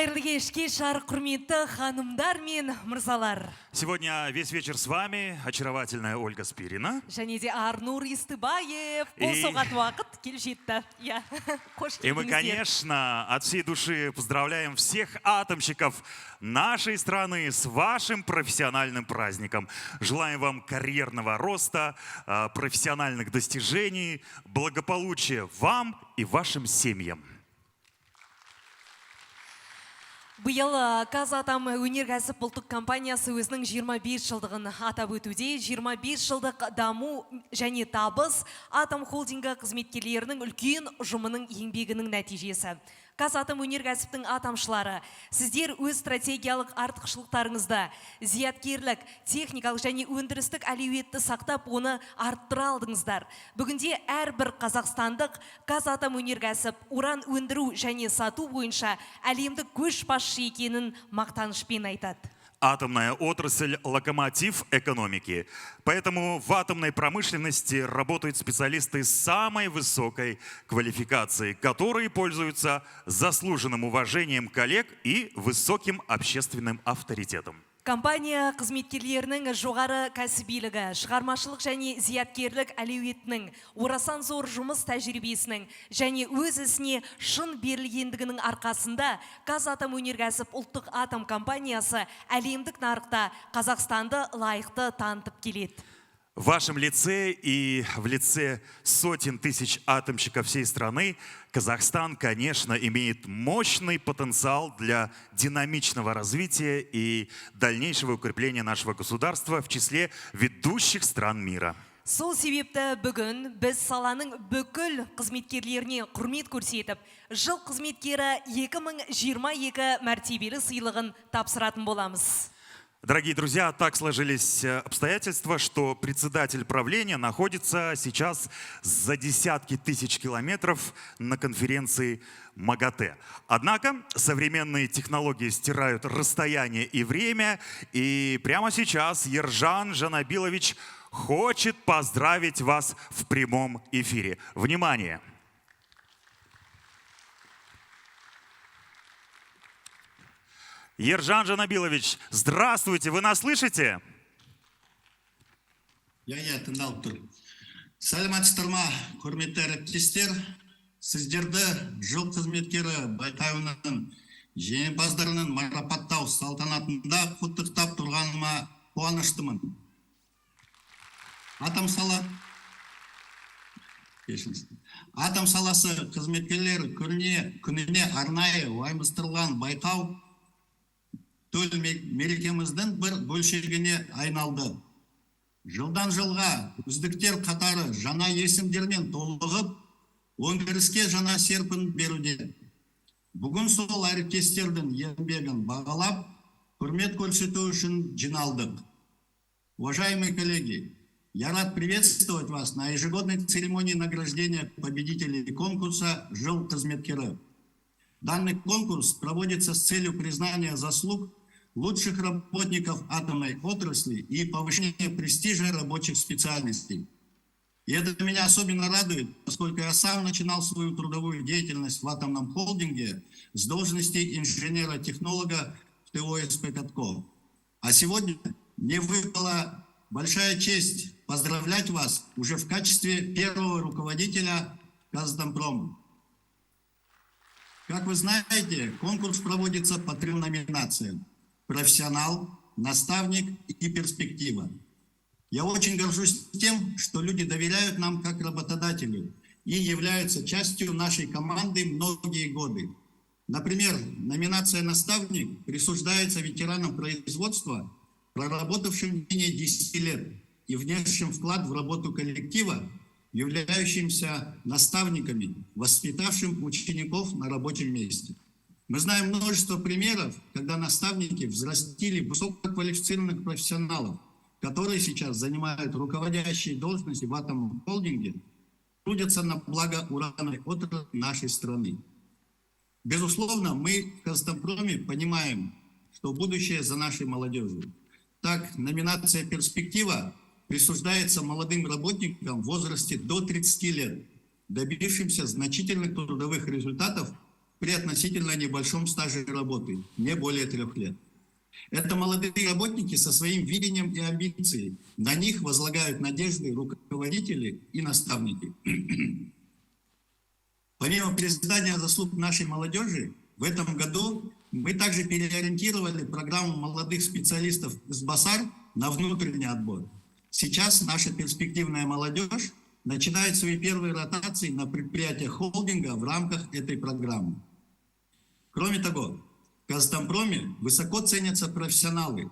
Қайырлы кешке, шар құрметті ханымдар мен мырзалар. Сегодня весь вечер с вами очаровательная Ольга Спирина. Және де Арнур Истыбаев. Бұл соғат уақыт кел жетті. И мы, конечно, от всей души поздравляем всех атомщиков нашей страны с вашим профессиональным праздником. Желаем вам карьерного роста, профессиональных достижений, благополучия вам и вашим семьям. Биыл Казатом өнеркәсіп ұлттық компаниясы өзінің 25 жылдығын атап өтуде. 25 жылдық даму және табыс атом холдингі қызметкерлерінің үлкен ұжымының еңбегінің нәтижесі. Казатом өнеркәсіптің атамшылары, сіздер өз стратегиялық артықшылықтарыңызды, зияткерлік, техникалық және өндірістік әлеуетті сақтап, оны арттыра алдыңыздар. Бүгінде әрбір қазақстандық Казатом өнеркәсіп уран өндіру және сату бойынша әлемдік көшбасшы екенін мақтанышпен айтады. Атомная отрасль – локомотив экономики. Поэтому в атомной промышленности работают специалисты с самой высокой квалификацией, которые пользуются заслуженным уважением коллег и высоким общественным авторитетом. Компания қызметкерлерінің жоғары кәсібилігі, шығармашылық және зияткерлік әлеуетінің, орасан зор жұмыс тәжірибесінің және өз ісіне шын берілгендігінің арқасында Казатом өнеркәсіп ұлттық атом компаниясы әлемдік нарықта Қазақстанды лайықты танытып келеді. В вашем лице и в лице сотен тысяч атомщиков всей страны Казахстан, конечно, имеет мощный потенциал для динамичного развития и дальнейшего укрепления нашего государства в числе ведущих стран мира. Сол себепті бүгін біз саланың бүкіл қызметкерлеріне құрмет көрсетіп, жыл қызметкері 2022 мәртебелі сыйлығын тапсыратын боламыз. Дорогие друзья, так сложились обстоятельства, что председатель правления находится сейчас за десятки тысяч километров на конференции МАГАТЭ. Однако современные технологии стирают расстояние и время, и прямо сейчас Ержан Жанабилович хочет поздравить вас в прямом эфире. Внимание! Ержан Жанабилович, здравствуйте, вы нас слышите? Я тыңдалып тұр. Сәлеметсіздер ма, құрметті әріптестер, сіздерді жыл қызметкері байқауының жеңімпаздарының марапаттау салтанатында құттықтап тұрғаныма қуаныштымын. Атом саласы қызметкерлері күніне арнайы ұйымдастырылған байқау төл мерекеміздің бір бөлшегіне айналды. Жылдан жылға үздіктер қатары жаңа есімдермен толығып, өндіріске жаңа серпін беруде. Бүгін сол әріптестердің еңбегін бағалап, құрмет көрсету үшін жиналдық. Уважаемые коллеги, я рад приветствовать вас на ежегодной церемонии награждения победителей конкурса «Жыл қызметкері». Данный конкурс проводится с целью признания заслуг лучших работников атомной отрасли и повышения престижа рабочих специальностей. И это меня особенно радует, поскольку я сам начинал свою трудовую деятельность в атомном холдинге с должности инженера-технолога в ТО СП «Катков». А сегодня мне выпала большая честь поздравлять вас уже в качестве первого руководителя Казатомпрома. Как вы знаете, конкурс проводится по 3 номинациям: профессионал, наставник и перспектива. Я очень горжусь тем, что люди доверяют нам как работодателю и являются частью нашей команды многие годы. Например, номинация «Наставник» присуждается ветеранам производства, проработавшим менее 10 лет и внесшим вклад в работу коллектива, являющимся наставниками, воспитавшим учеников на рабочем месте. Мы знаем множество примеров, когда наставники взрастили высококвалифицированных профессионалов, которые сейчас занимают руководящие должности в атомном холдинге, трудятся на благо урановой отрасли нашей страны. Безусловно, мы в Казатомпроме понимаем, что будущее за нашей молодежью. Так, номинация «Перспектива» присуждается молодым работникам в возрасте до 30 лет, добившимся значительных трудовых результатов при относительно небольшом стаже работы, не более 3 лет. Это молодые работники со своим видением и амбицией. На них возлагают надежды руководители и наставники. Помимо признания заслуг нашей молодежи, в этом году мы также переориентировали программу молодых специалистов из БАСАР на внутренний отбор. Сейчас наша перспективная молодежь начинает свои первые ротации на предприятиях холдинга в рамках этой программы. Кроме того, в Казатомпроме высоко ценятся профессионалы.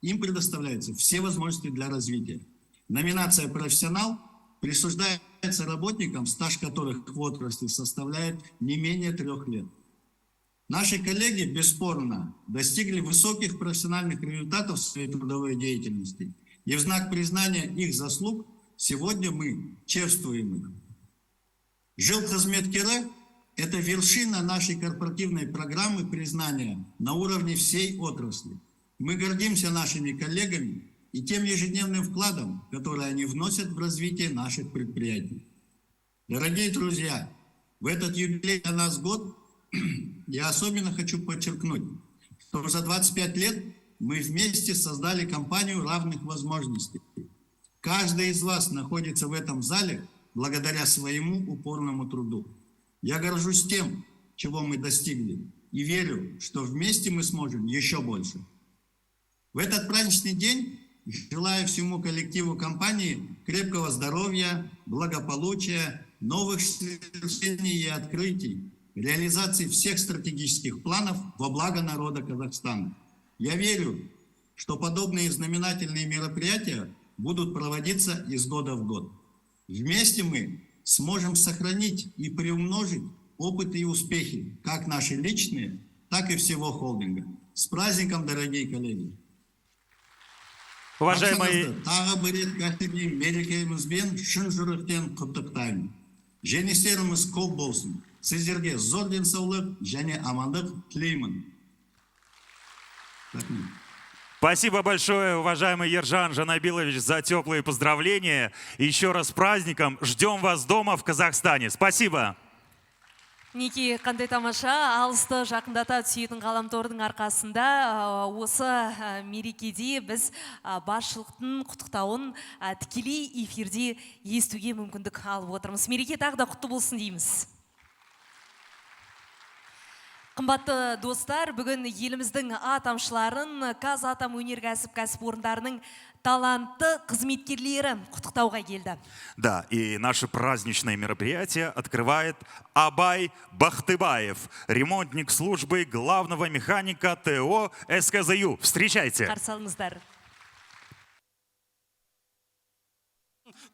Им предоставляются все возможности для развития. Номинация «Профессионал» присуждается работникам, стаж которых в отрасли составляет не менее 3 лет. Наши коллеги, бесспорно, достигли высоких профессиональных результатов в своей трудовой деятельности. И в знак признания их заслуг сегодня мы чествуем их. Жилхозметкеры – это вершина нашей корпоративной программы признания на уровне всей отрасли. Мы гордимся нашими коллегами и тем ежедневным вкладом, который они вносят в развитие наших предприятий. Дорогие друзья, в этот юбилей для нас год я особенно хочу подчеркнуть, что за 25 лет мы вместе создали компанию равных возможностей. Каждый из вас находится в этом зале благодаря своему упорному труду. Я горжусь тем, чего мы достигли, и верю, что вместе мы сможем еще больше. В этот праздничный день желаю всему коллективу компании крепкого здоровья, благополучия, новых свершений и открытий, реализации всех стратегических планов во благо народа Казахстана. Я верю, что подобные знаменательные мероприятия будут проводиться из года в год. Вместе мы сможем сохранить и приумножить опыт и успехи, как наши личные, так и всего холдинга. С праздником, дорогие коллеги! Уважаемые... Тағы бір рет кәсіби мерекемізбен шын жүректен құттықтаймын. Жеңістеріміз көп болсын. Сіздерге зор денсаулық және амандық тілеймін. Рахмет. Спасибо большое, уважаемый Ержан Жанабилович, за теплые поздравления. Еще раз с праздником. Ждем вас дома в Казахстане. Спасибо. Неке қандай тамаша, алысты жақындата түсетін ғаламтордың арқасында осы мерекеде біз басшылықтың құттықтауын тікелей эфирде естуге мүмкіндік алып отырмыз. Мереке тағы да құтты болсын дейміз. Қымбатты достар, бүгін еліміздің атамшыларын Казатомөнеркәсіп кәсіпорындарының талантты қызметкерлері құттықтауға келді. Да, и наше праздничное мероприятие открывает Абай Бахтыбаев, ремонтник службы главного механика ТО СКЗЮ. Встречайте. Қарсы алыңыздар.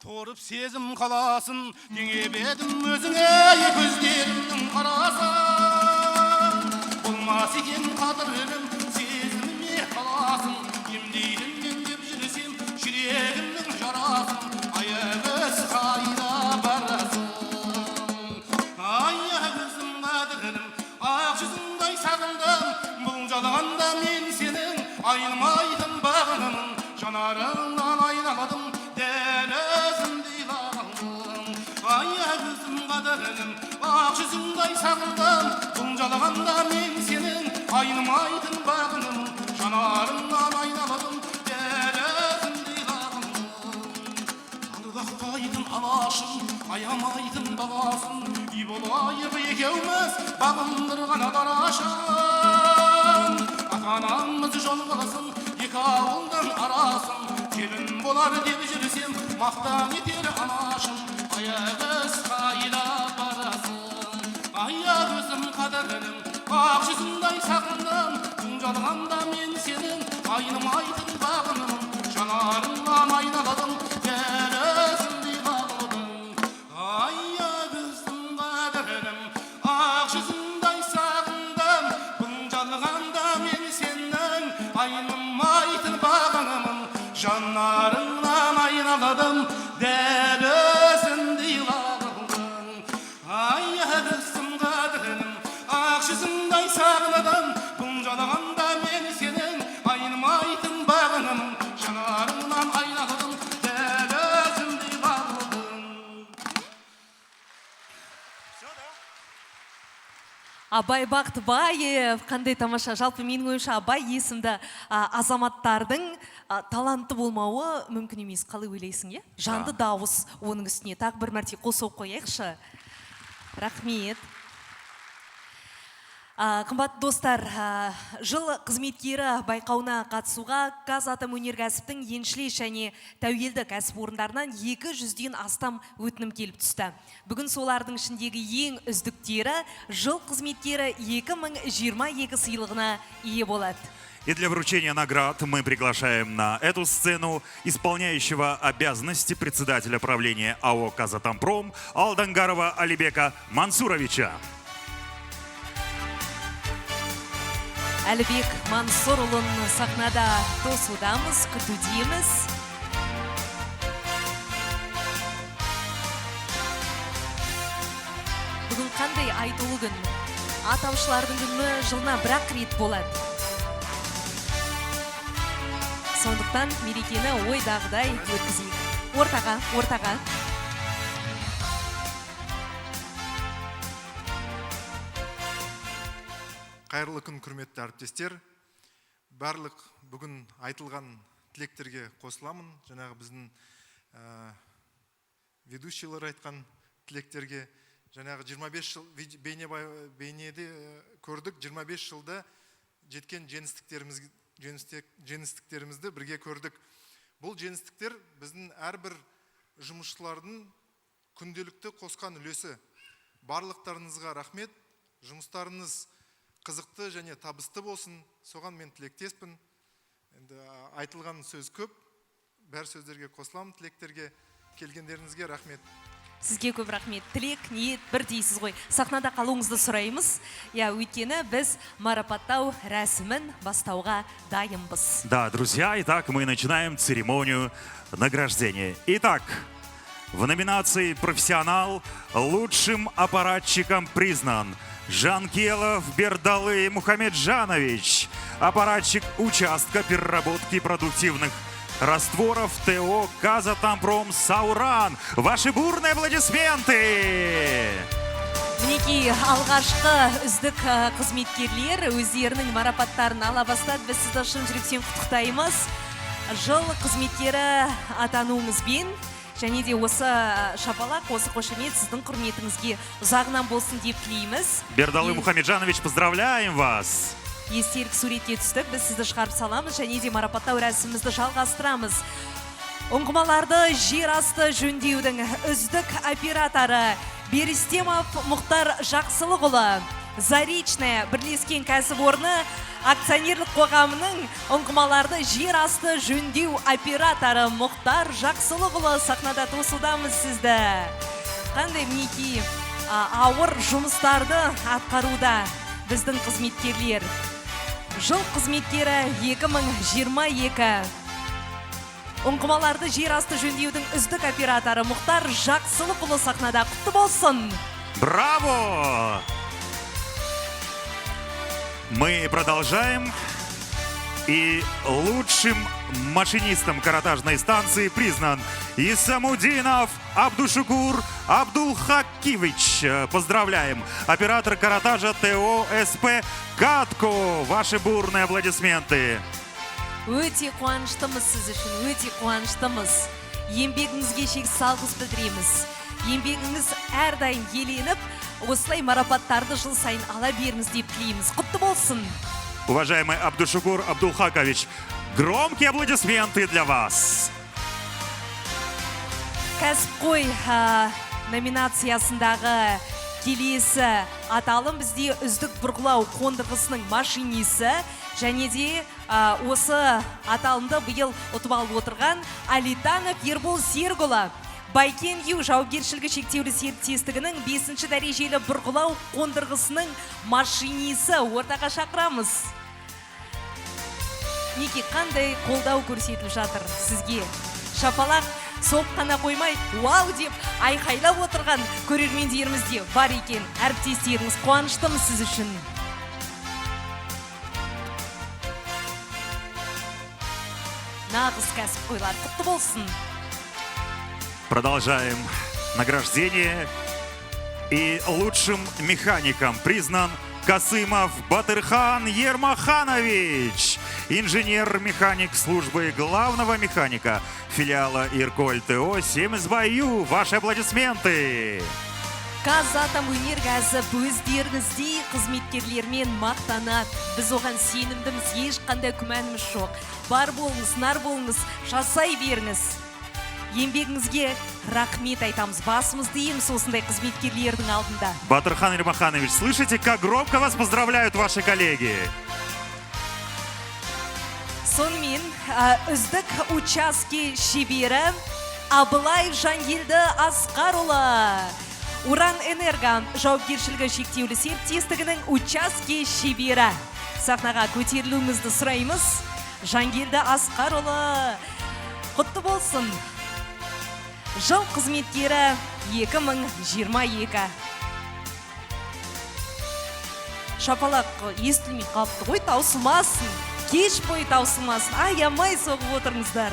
Торып сезім қаласын, еңебедім өзіңе көздерімнің қарасын. Болмас екен қадірім, сезіміме қаласын, емдейдім мен деп жүрсем, жүрегімнің жарасын, аяғыз қайда барасын. Аяғызым қадірім, ақ жүзіңдай сағындым, бұл жалғанда мен сенің айнымайтын бағынымын, жанарыңнан айналадым, дәл өзімдей бағындым. Аяғызым қадірім, ақ жүзіңдай сағындым, бұл жалғанда мен сенің айнымайтын бағынымын, жанарыңнан айналадым, дәл өзімдей бағындым. Аңдақтайтын алашым, аямайтын бағасын, үй болайық екеуміз бағындырған барашын. Ата-анамыз жол қылсын, екі ауылдың арасын, келін болар деп жүрсем, мақтан етер анашым, аяғыз қайда барасын. Аяғызым қадірім, ақ жүзіңдай сағындым, күн жалғанда мен сенің айнымайтын бағынымын, жанарыңнан айналадым, дәл өзімдей бағылдым. Аяғызым қадірім, ақ жүзіңдай сағындым, күн жалғанда мен сенің айнымайтын бағынымын, жанарыңнан айналадым, дәл өзімдей бағылдым. Аяғызым қадірім, ақ жүзіңдай сағындым, бұл жалғанда мен сенің айнымайтын бағынымын, жанарыңнан айналадым, дәл өзімдей бағылдым. Абай Бақтыбаев, қандай тамаша. Жалпы менің ойымша Абай есімді азаматтардың талантты болмауы мүмкін емес. Қалай ойлайсың, е? Жанды дауыс оның үстіне. Тағы бір мәрте қосып қояйықшы. Рахмет. Қымбатты достар, жыл қызметкері байқауына қатысуға Қазатомөнеркәсіптің еншілес және тәуелді кәсіпорындарынан 200-ден астам өтінім келіп түсті. Бүгін солардың ішіндегі ең үздіктері жыл қызметкері 2022 сыйлығына ие болады. И для вручения наград мы приглашаем на эту сцену исполняющего обязанности председателя правления АО «Казатомпром» Алдангарова Алибека Мансуровича. Әлібек Мансұрұлын сахнада тосудамыз, күтудеміз. Бүгін қандай айтулы күн? Атаушылардың күні жылына бір-ақ рет болады. Сондықтан мерекені ойдағыдай өткізейік. Ортаға. Қайырлы күн, құрметті әріптестер. Барлық бүгін айтылған тілектерге қосыламын. Жаңағы біздің ведущийлер айтқан тілектерге. Жаңағы 25 жыл бейнеде көрдік, 25 жылда жеткен жеңістіктерімізді бірге көрдік. Бұл жеңістіктер біздің әрбір жұмысшылардың күнделікті қосқан үлесі. Барлықтарыңызға рахмет. Жұмыстарыңыз қызықты және табысты болсын. Соған мен тілектеспін. Енді айтылған сөз көп. Бәр сөздерге қосыламын. Тілектерге келгендеріңізге рахмет. Сізге көп рахмет. Тілек, ниет бір дейсіз ғой. Сахнада қалуыңызды сұраймыз. Өйткені біз марапаттау рәсімін бастауға дайынбыз. Да, друзья, итак, мы начинаем церемонию награждения. Итак, в номинации «Профессионал» лучшим аппаратчиком признан Жанкелов Бердалы Мухамеджанович, аппаратчик участка переработки продуктивных растворов ТО «Казатомпром Сауран». Ваши бурные аплодисменты! Мінекей, алғашқы үздік қызметкерлер өздерінің марапаттарын ала бастады. Біз сізді шын жүректен құттықтаймыз. Жыл қызметкері атануыңызбен және де осы шапалақ, осы қошемет сіздің құрметіңізге ұзағынан болсын деп тілейміз. Бердалы Мухамеджанович, поздравляем вас! Естелік суретке түстік, біз сізді шығарып саламыз және де марапаттау рәсімімізді жалғастырамыз. Ұңғымаларды жер асты жөндеудің үздік операторы Берестемов Мұхтар Жақсылықұлы, Заречная бірлескен кәсіпорны акционерлік қоғамының ұңғымаларды жер асты жөндеу операторы Мұхтар Жақсылықұлы сахнада тосудамыз сізді. Қандай мінекей ауыр жұмыстарды атқаруда біздің қызметкерлер. Жыл қызметкері 2022. Ұңғымаларды жер асты жөндеудің үздік операторы Мұхтар Жақсылықұлы сахнада. Құтты болсын! Браво! Мы продолжаем. И лучшим машинистом каратажной станции признан Исамудинов Абдушукур Абдулхакивич. Поздравляем. Оператор каратажа ТО СП «Катко». Ваши бурные аплодисменты. Өте қуаныштымыз сіз үшін, өте қуаныштымыз. Еңбегіңізге шексіз алғыс білдіреміз. Еңбегіңіз әрдайым еленіп, осылай марапаттарды жыл сайын ала беріңіз деп тілейміз. Құтты болсын! Уважаемый Абдушукур Абдулхакович, громкие аплодисменты для вас. Кәсіпқой номинациясындағы келесі аталым бізде үздік бұрғылау қондырғысының машинисі және де осы аталымды биыл ұтып алып отырған Алитанов Ербол Сергұлы. Байкен Ю жауапкершілігі шектеулі серіктестігінің 5-ші дәрежелі бұрғылау қондырғысының машинисі ортаға шақырамыз. Неке қандай қолдау көрсетіліп жатыр сізге? Шапалақ соқ қана қоймай, вау деп айқайлап отырған көрермендеріміз де бар екен. Әріптестеріңіз, қуаныштымыз сіз үшін. Нағыз кәсіпқойлар, құтты болсын! Продолжаем награждение. И лучшим механиком признан Касымов Батырхан Ермаханович, инженер-механик службы главного механика филиала Ирколь ТО Семізбаю. Ваши аплодисменты. Қазатам өнеркәсіп өздеріңіздей қызметкерлермен мақтанады. Біз оған сенімдіміз, ешқандай күмәніміз жоқ. Бар болыңыз, нар болыңыз, жасай беріңіз. Еңбегіңізге рахмет айтамыз. Басымызды иеміз осындай қызметкерлердің алдында. Батырхан Ермаханович, слышите, как громко вас поздравляют ваши коллеги? Сонымен, үздік учаске шебері Абылай Жангелді Асқарұлы. Уран Энерго жауапкершілігі шектеулі серіктестігінің учаске шебері. Сахнаға көтерілуіңізді сұраймыз. Жангелді Асқарұлы, құтты болсын. Жыл қызметкері 2022. Шапалақ естілмей қалыпты ғой, таусылмасын. Кеш бойы таусылмасын. Аямай соғып отырыңыздар.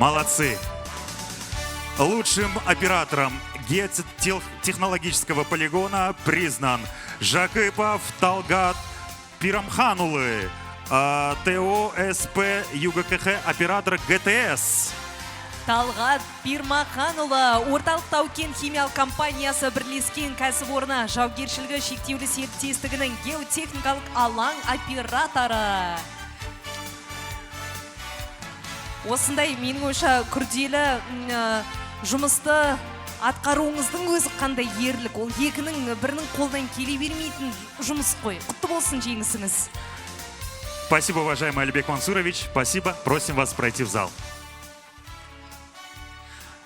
Молодцы. Лучшим оператором геотехнологического полигона признан Жакипов Талгат Пирамханулы, ТО СП ЮГКХ оператор ГТС. Талғат Пирмаханұлы, Орталық Тау-Кен химиялық компаниясы бірлескен кәсіпорны жауапкершілігі шектеулі серіктестігінің геотехникалық алаң операторы. Осындай менің ойша күрделі жұмысты атқаруыңыздың өзі қандай ерлік. Ол екінің бірінің қолдан келе бермейтін жұмыс қой. Құтты болсын жеңісіңіз. Спасибо, уважаемый Алибек Мансурович. Спасибо. Просим вас пройти в зал.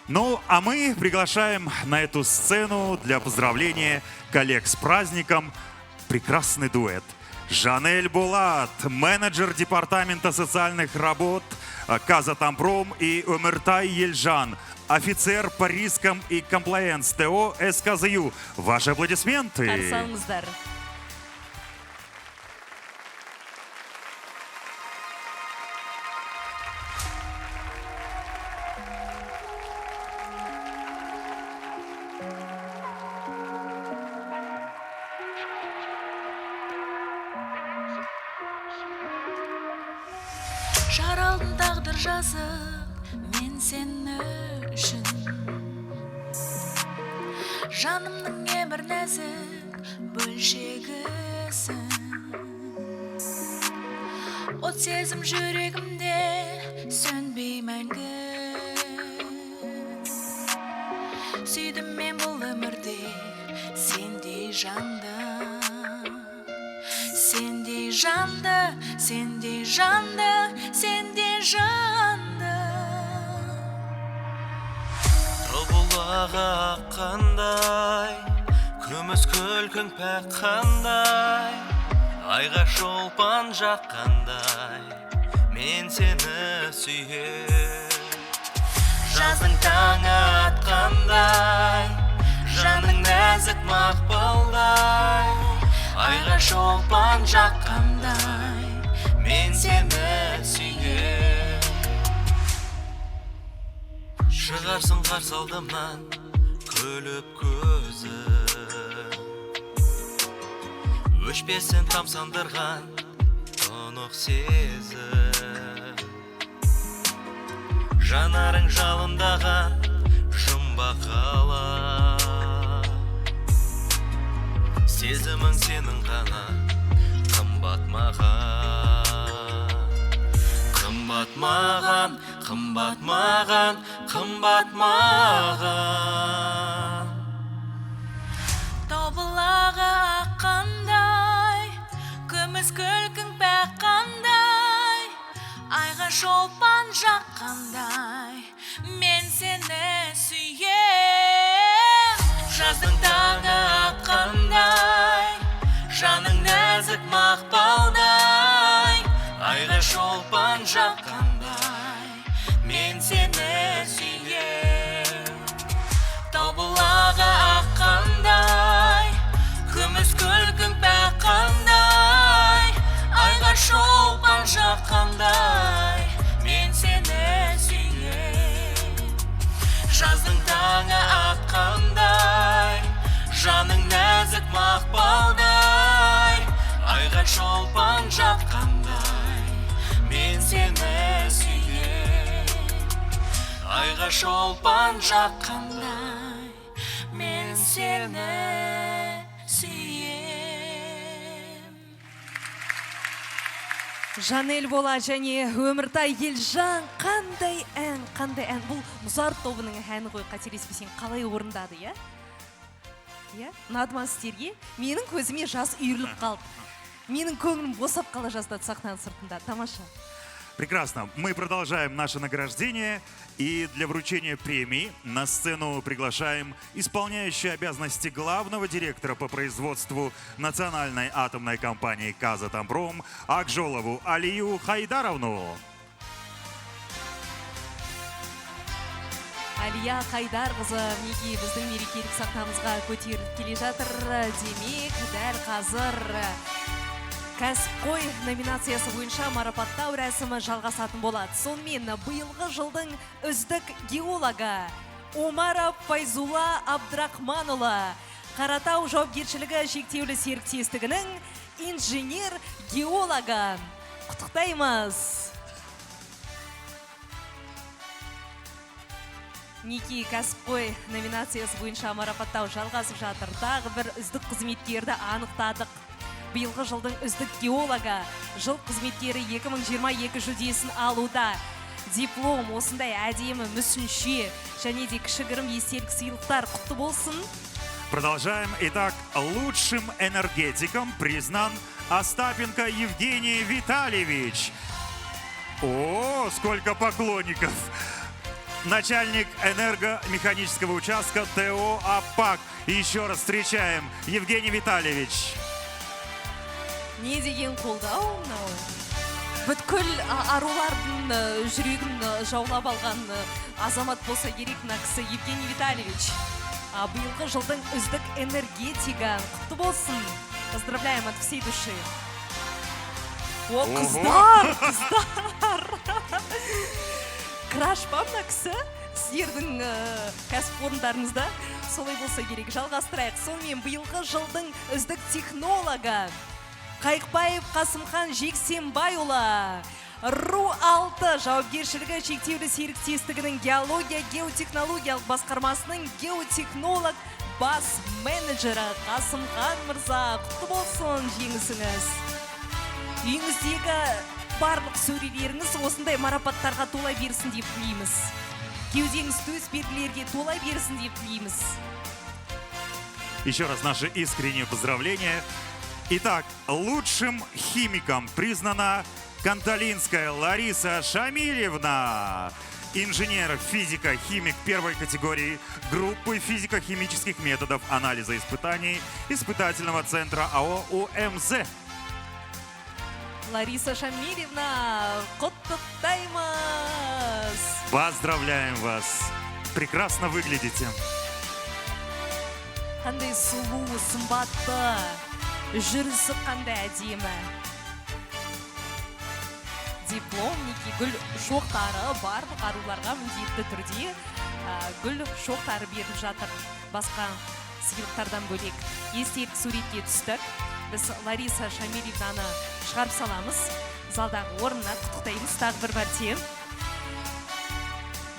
Ну, а мы приглашаем на эту сцену для поздравления коллег с праздником прекрасный дуэт. Жанель Булат, менеджер департамента социальных работ Казатомпром, и Өмертай Ельжан, офицер по рискам и комплаенс ТО СКЗЮ. Ваши аплодисменты. Қарсаңыздар. Жаралдың тағдыр жазып, мен сені үшін. Жанымның емір нәзік бөлшегісің. От сезім жүрегімде сөнбей мәңгі. Сүйдім мен бұл өмірде сендей жанды. Сендей жанды, сендей жанды, сендей жанды. Бұлаға қандай, күміс күлкің пәк қандай, айға шолпан жаққандай, мен сені сүйем. Жаздың таңы атқандай, жаның нәзік мақпалдай, айға шолпан жаққандай, мен сені сүйем. Шығарсың қарсы алдымнан күліп көзі, өшпесін тамсандырған тұнық сезім. Жанарың жалындаған жұмбақ қала, сезімің сенің ғана қымбат маған. Қымбат маған, қымбат маған, қымбат маған. Тобылаға аққандай, күміс күлкің пәк қандай, айға шолпан жаққандай, мен сені сүйем. Жаздың таңы атқандай, жаның нәзік мақпалдай, айға шолпан жаққандай, мен сені сүйем. Тобылаға аққандай, күміс күлкің пәк қандай, айға шолпан жаққандай, мен сені сүйем. Жаздың таңы атқандай, жаның нәзік мақпалдай, жаққандай мен сені сүйем. Айға шолпан жаққандай мен сені сүйем. Жанель Бола және Өміртай Елжан қандай ән. Бұл Мұзарт тобының әні ғой, қателеспесең, қалай орындады, иә? Ұнады ма сіздерге? Менің көзіме жас үйіріліп қалды. Менің көңілім босап қала жаздады сахнаның сыртында. Тамаша. Прекрасно. Мы продолжаем наше награждение. И для вручения премии на сцену приглашаем исполняющую обязанности главного директора по производству национальной атомной компании «Казатомпром» Акжолову Алию Хайдаровну. Алия Хайдарқызы мінекей біздің мерекелік сахнамызға көтеріліп келе жатыр. Демек, дәл қазір кәсіпқой номинациясы бойынша марапаттау рәсімі жалғасатын болады. Сонымен биылғы жылдың үздік геологы Омаров Файзулла Абдрахманұлы Қаратау жауапкершілігі шектеулі серіктестігінің инженер-геологы. Құттықтаймыз. Неке кәсіпқой номинациясы бойынша марапаттау жалғасып жатыр. Тағы бір үздік қызметкерді анықтадық. Биылғы жылдың үздік геологы, жыл қызметкері 2022 жүлдесін алуда. Диплом, осындай әдемі мүсінші және де кішігірім естелік сыйлықтар құтты болсын. Продолжаем. Итак, лучшим энергетиком признан Остапенко Евгений Витальевич. О, сколько поклонников! Начальник энергомеханического участка ТО «АПАК». Еще раз встречаем Евгений Витальевич. Не деген қолдау, бүткіл арулардың жүрегін жаулап алған азамат болса керек мына кісі Евгений Витальевич. Биылғы жылдың үздік энергетигі құтты болсын. Поздравляем от всей души. О, қыздар! Краш па мына кісі? Сіздердің кәсіпорындарыңызда солай болса керек. Жалғастырайық. Сонымен биылғы жылдың үздік технологы Қайықбаев Қасымхан Жексенбайұлы РУ-6 жауапкершілігі шектеулі серіктестігінің геология-геотехнологиялық басқармасының геотехнолог бас менеджері Қасымхан мырза. Құтты болсын жеңісіңіз. Үйіңіздегі барлық сөрелеріңіз осындай марапаттарға тола берсін деп тілейміз. Кеудеңіз төс белгілерге тола берсін деп тілейміз. Еще раз наши искренние поздравления. Итак, лучшим химиком признана Канталинская Лариса Шамильевна. Инженер, физика, химик первой категории группы физико-химических методов анализа испытаний испытательного центра АО УМЗ. Лариса Шамильевна, құттықтаймыз. Поздравляем вас. Прекрасно выглядите. Қандай сұлу, сымбатты, жүрісі қандай әдемі. Дипломники, гүл шоқтары барлық аруларға міндетті түрде гүл шоқтары беріп жатыр. Басқа сыйлықтардан бөлек естелік суретке түстік. Біз Лариса Шамильевнаны шығарып саламыз. Залдағы орнына құттықтаймыз тағы бір мәрте.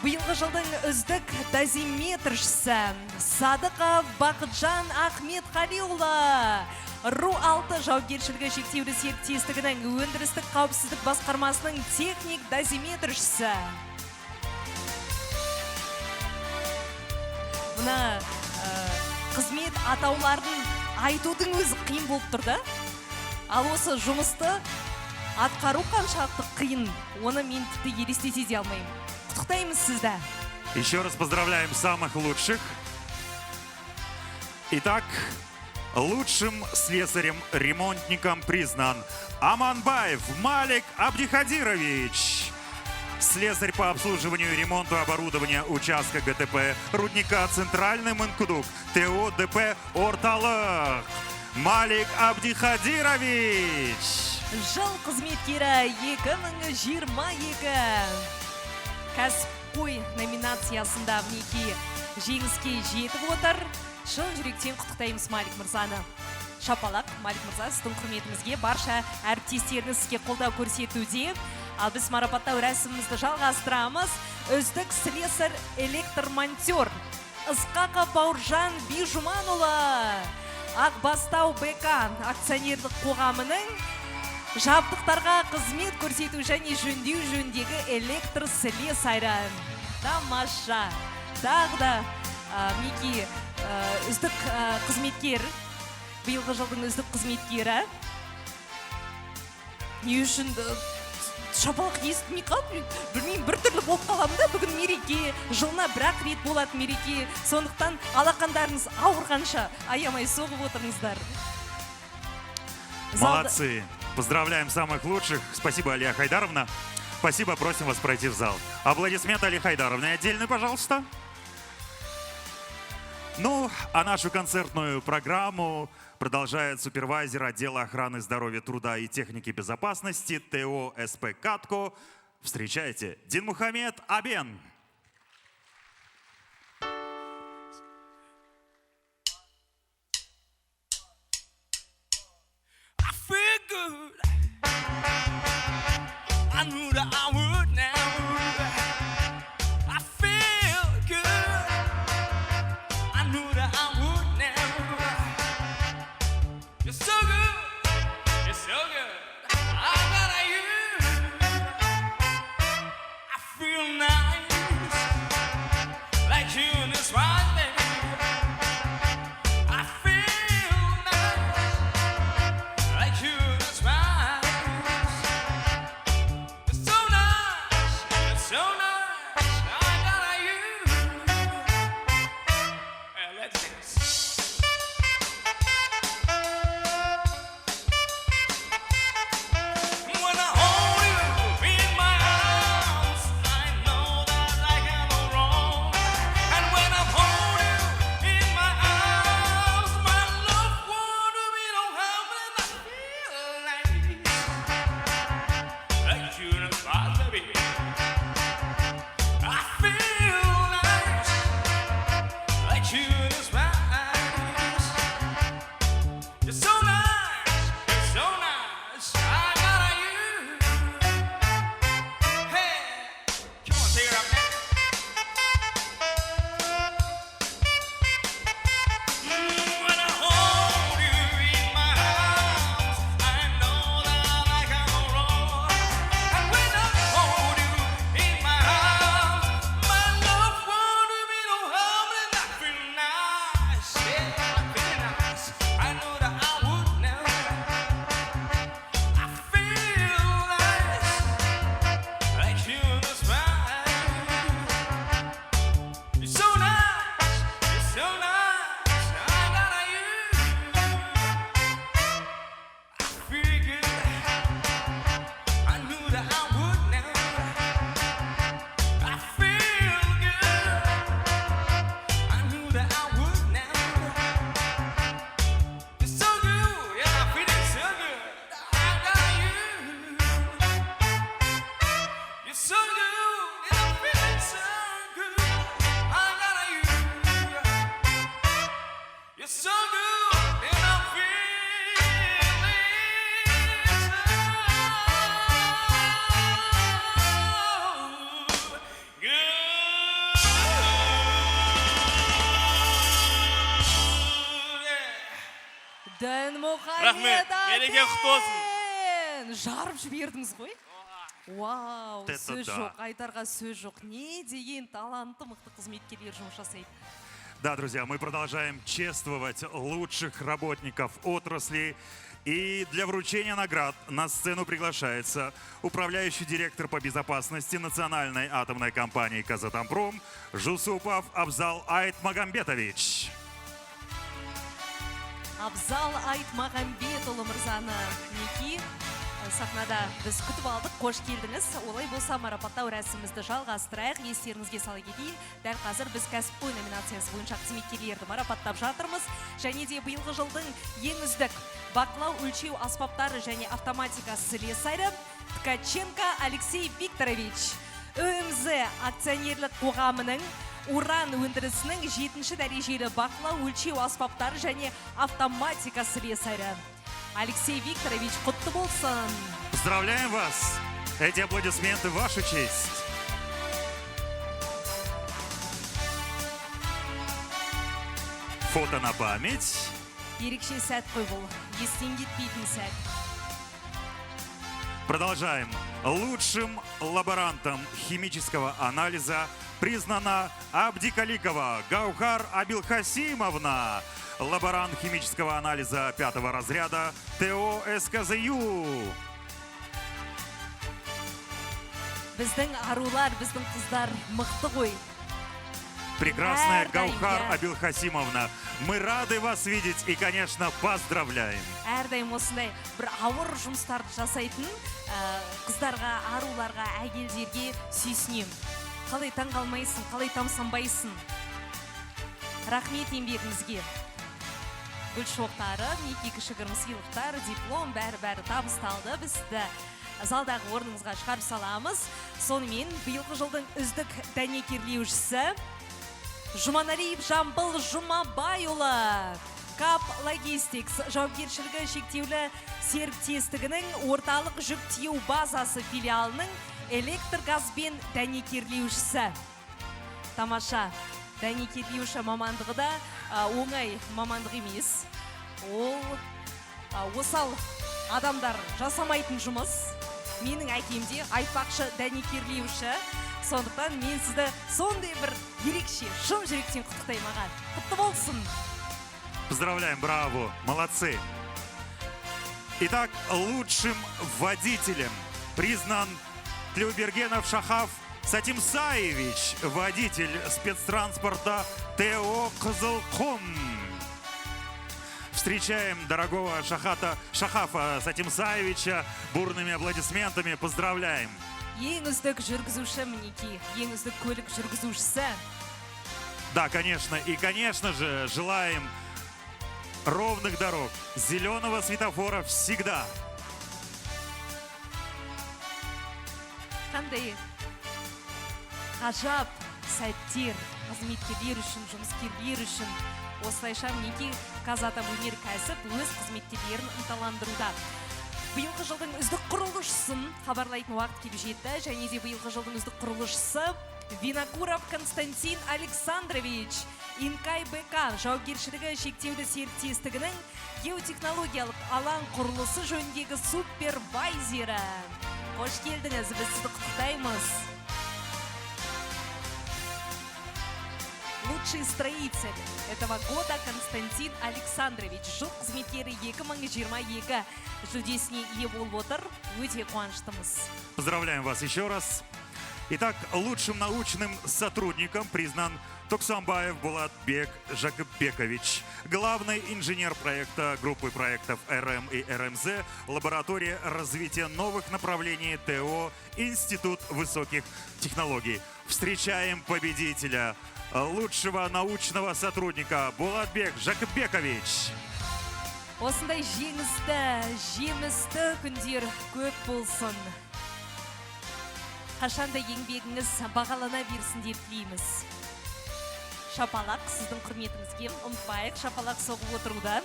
Биылғы жылдың үздік дозиметршісі Садықов Бақытжан Ахметқалиұлы РУ-6 жауапкершілігі шектеулі серіктестігінің өндірістік қауіпсіздік басқармасының техник дозиметршісі. Мұна қызмет атауларын айтудың өзі қиын болып тұрды. Ал осы жұмысты атқару қаншалықты қиын, оны мен тіпті елестете де алмаймын. Құттықтаймыз сізді. Еще раз поздравляем самых лучших. Итак, лучшим слесарем-ремонтником признан Аманбаев Малик Абдихадирович. Слесарь по обслуживанию и ремонту оборудования участка ГТП рудника «Центральный Мынкудук» ТО ДП «Орталық». Малик Абдихадирович. Жыл қызметкері 2022. Кәсіпқой номинациясында мінекей жеңіске жетіп отыр. Шын жүректен құттықтаймыз Малик мырзаны. шапалақ Малик мырза, сіздің құрметіңізге барша әріптестеріңіз сізге қолдау көрсетуде. Ал біз марапаттау рәсімімізді жалғастырамыз. Үздік слесарь электромонтер Ысқақов Бауыржан Бижуманұлы Ақбастау БК акционерлік қоғамының жабдықтарға қызмет көрсету және жөндеу жөніндегі электр слесарі. Тамаша. Тағы да мінекей үздік қызметкер, биылғы жылдың үздік қызметкері. Не үшін шапалық естімей қалып, білмеймін, бір түрлі болып қаламын да, бүгін мереке, жылына бір-ақ рет болады мереке, сондықтан алақандарыңыз ауырғанша аямай соғып отырыңыздар. Молодцы! Поздравляем самых лучших. Спасибо, Алия Хайдаровна. Спасибо, просим вас пройти в зал. Аплодисменты Алии Хайдаровне отдельно, пожалуйста. Ну, а нашу концертную программу продолжает супервайзер отдела охраны здоровья, труда и техники безопасности ТО СП «Катко». Встречайте, Динмухамед Абен. I knew that I would now. I feel good. I knew that I would now. You're so good. You're so good. I got you. I feel nice. Like you in this right there. I feel nice. Like you in this right. So nice, I got you. Let's dance. When I hold you in my arms, I know that I can go wrong. And when I hold you in my arms, my love won't be no harm. And I feel like you in a spot to be. I feel nice, like you in this rise. You're so nice, you're so nice. I got you. Hey, come on, take her up now. When I hold you in my arms, I know that I can go wrong. And when I hold you in my arms, my love won't do me no harm. And I feel nice, yeah, I feel nice. I know that I would now. I feel nice, like you in this ride. You're so nice, you're so nice. I got you. I feel good. I knew that I would now. I feel good. I knew that I would now. You're so good, yeah, I feel it so good. I got you. You're so good, and I feel it so good. I got you. You're so good, and I feel it Дінмұхамед Рахмет, мереке құтты болсын. Абен! Жарып жібердіңіз ғой? Вау, Это сөз да. жоқ, айтарға сөз жоқ. Не деген талантты мықты қызметкерлер жұмыс жасайды. Да, друзья, мы продолжаем чествовать лучших работников отрасли. И для вручения наград на сцену приглашается управляющий директор по безопасности Национальной атомной компании «Казатомпром» Жусупов Абзал Айтмагамбетович. Абзал Айтмағамбетұлы мырзаны мінекей сахнада біз күтіп алдық, қош келдіңіз. Олай болса марапаттау рәсімімізді жалғастырайық. Естеріңізге сала кетейін, дәл қазір біз кәсіпқой номинациясы бойынша қызметкерлерді марапаттап жатырмыз. Және де биылғы жылдың ең үздік бақылау өлшеу аспаптары және автоматика слесарі Ткаченко Алексей Викторович. ÖMZ акционерлік қоғамының уран өндірісінің 7-ші дәрежелі бақылау өлшеу аспаптары және автоматика слесарі. Алексей Викторович, құтты болсын. Поздравляем вас! Эти аплодисменты в вашу честь. Фото на память. Ерекше сәт қой бұл, естен кетпейтін сәт. Продолжаем. Лучшим лаборантом химического анализа признана Абдикаликова Гаухар Абилхасимовна, лаборант химического анализа 5-го разряда ТО СКЗЮ. Біздің арулар, біздің қыздар мықты ғой. Прекрасная Әрдайым, Гаухар иә. Абилхасимовна, мы рады вас видеть и, конечно, поздравляем. Әрдайым осындай бір ауыр жұмыстарды жасайтын қыздарға, аруларға, әйелдерге сүйсінем. Қалай таңғалмайсың, қалай тамсанбайсың. Рахмет еңбегіңізге. Гүл шоқтары, неке кішігірім сыйлықтар, диплом, бәрі табысталды. Бізді залдағы орныңызға шығарып саламыз. Сонымен биылғы жылдың үздік дәнекерлеушісі Жұманалиев Жамбыл Жұмабайұлы. КАП Логистикс жауапкершілігі шектеулі серіктестігінің орталық жүк тиеу базасы филиалының электр газбен дәнекерлеушісі. Тамаша, дәнекерлеуші мамандығы да оңай мамандық емес. Ол осал адамдар жасамайтын жұмыс. Менің әкемде айтпақшы дәнекерлеуші. Сондықтан мен сізді сондай бір ерекше, шын жүректен құттықтаймын аға. Құтты болсын. Поздравляем, браво, молодцы. Итак, лучшим водителем признан Тлеубергенов Шахав Сатимсаевич, водитель спецтранспорта ТО Кызылкум. Встречаем дорогого Шахафа Сатимсаевича бурными аплодисментами. Поздравляем. Ең үздік жүргізуші мінеки, ең үздік көлік жүргізушісі. Да, конечно. И, конечно же, желаем ровных дорог, зеленого светофора всегда. Қандай ғажап сәттер қызметкерлер үшін, жұмыскерлер үшін. Осылайша мінеки Казатомөнеркәсіп өз қызметкерлерін ынталандыруда. Биылғы жылдың үздік құрылысшысын хабарлайтын уақыт келіп жетті, және де биылғы жылдың үздік құрылысшысы Винокуров Константин Александрович, Инкай БК жауапкершілігі шектеулі серіктестігінің геотехнологиялық алаң құрылысы жөніндегі супервайзері. Қош келдіңіз, біз сізді құттықтаймыз. Лучший строитель этого года Константин Александрович. Жыл қызметкері 2022 жүлдесіне ие болып отыр. Өте қуаныштымыз. Поздравляем вас еще раз. Итак, лучшим научным сотрудником признан Токсамбаев Булатбек Жакыбекович, главный инженер проекта группы проектов РМ и РМЗ, лаборатория развития новых направлений ТО, Институт высоких технологий. Встречаем победителя, лучшего научного сотрудника Булатбек Жакыбекович. Осындай жемісті күндер көп болсын. Қашанда еңбегіңіз бағалана берсін деп тілейміз. Шапалақ сіздің құрметіңізге, ұмытпайық, шапалақ соғып отыруда.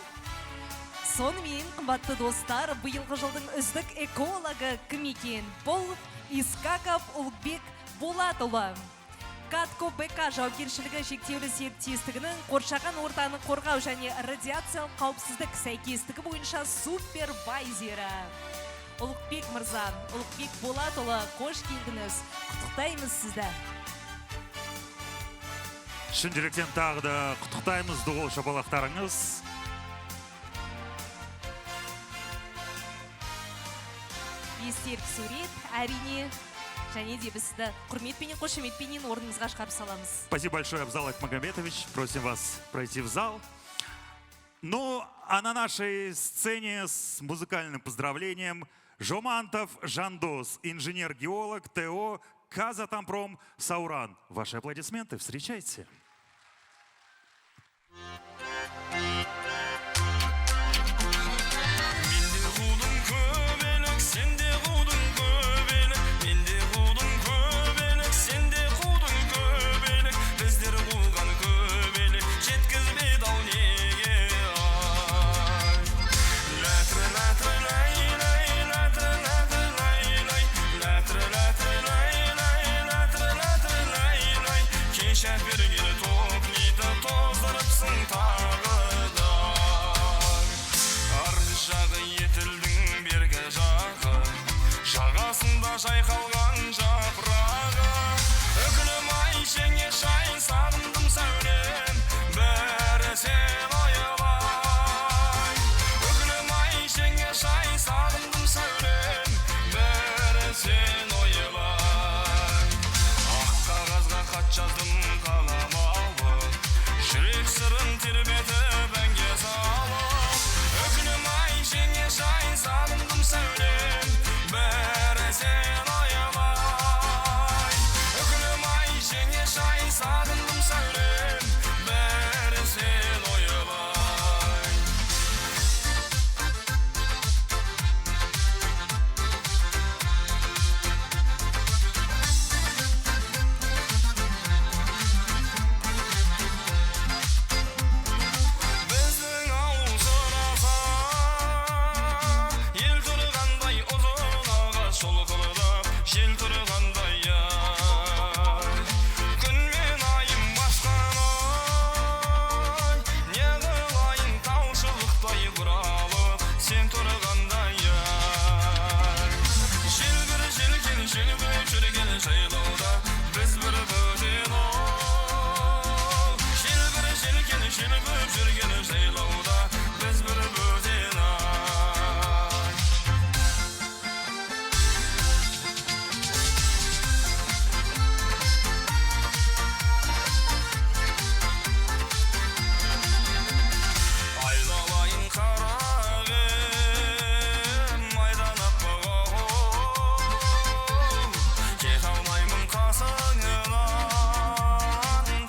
Сонымен, қымбатты достар, биылғы жылдың үздік экологы кім екен? Бұл Искаков Улбек Болатұлы. Катко БК жауапкершілігі шектеулі серіктестігінің қоршаған ортаны қорғау және радиациялық қауіпсіздік сәйкестігі бойынша супервайзері. Ұлықбек мырза, Ұлықбек Болатұлы, қош келдіңіз. Құттықтаймыз сізді. Шын жүректен тағы да құттықтаймыз, дуғыл шапалақтарыңыз. Естелік сурет, әрине, және де біз сізді құрметпенен, қошеметпенен орныңызға шығарып саламыз. Спасибо большое, Абзал Айтмагомедович. Просим вас пройти в зал. Ну, а на нашей сцене с музыкальным поздравлением Жомантов Жандос, инженер-геолог ТО Казатомпром Сауран. Ваши аплодисменты, встречайте. Біздер жаздым қалам алып, жүрек сырын тербетіп әнге салып. Өкінім ай жеңе шайын сағындым сәулем, бәрі сен аямай. Өкінім ай жеңе шайын сағындым сәулем, бәрі сен ойылай. Біздің ауыл сұраса, ел тұрғандай ұзын ағаш солқылдап, жел тұрғандай ай. Күн мен айым басқаны, не қылайын таушылықтай бұралып, сен тұрғандай ай. Желбір желкен желбіп жүрген жайлауда, біз бір бөтен ой. Желбір желкен желбіп жүрген жайлауда, біз бір бөтен ай. Айналайын қарағым, майдан аппақ ау. Кете алмаймын қасыңнан,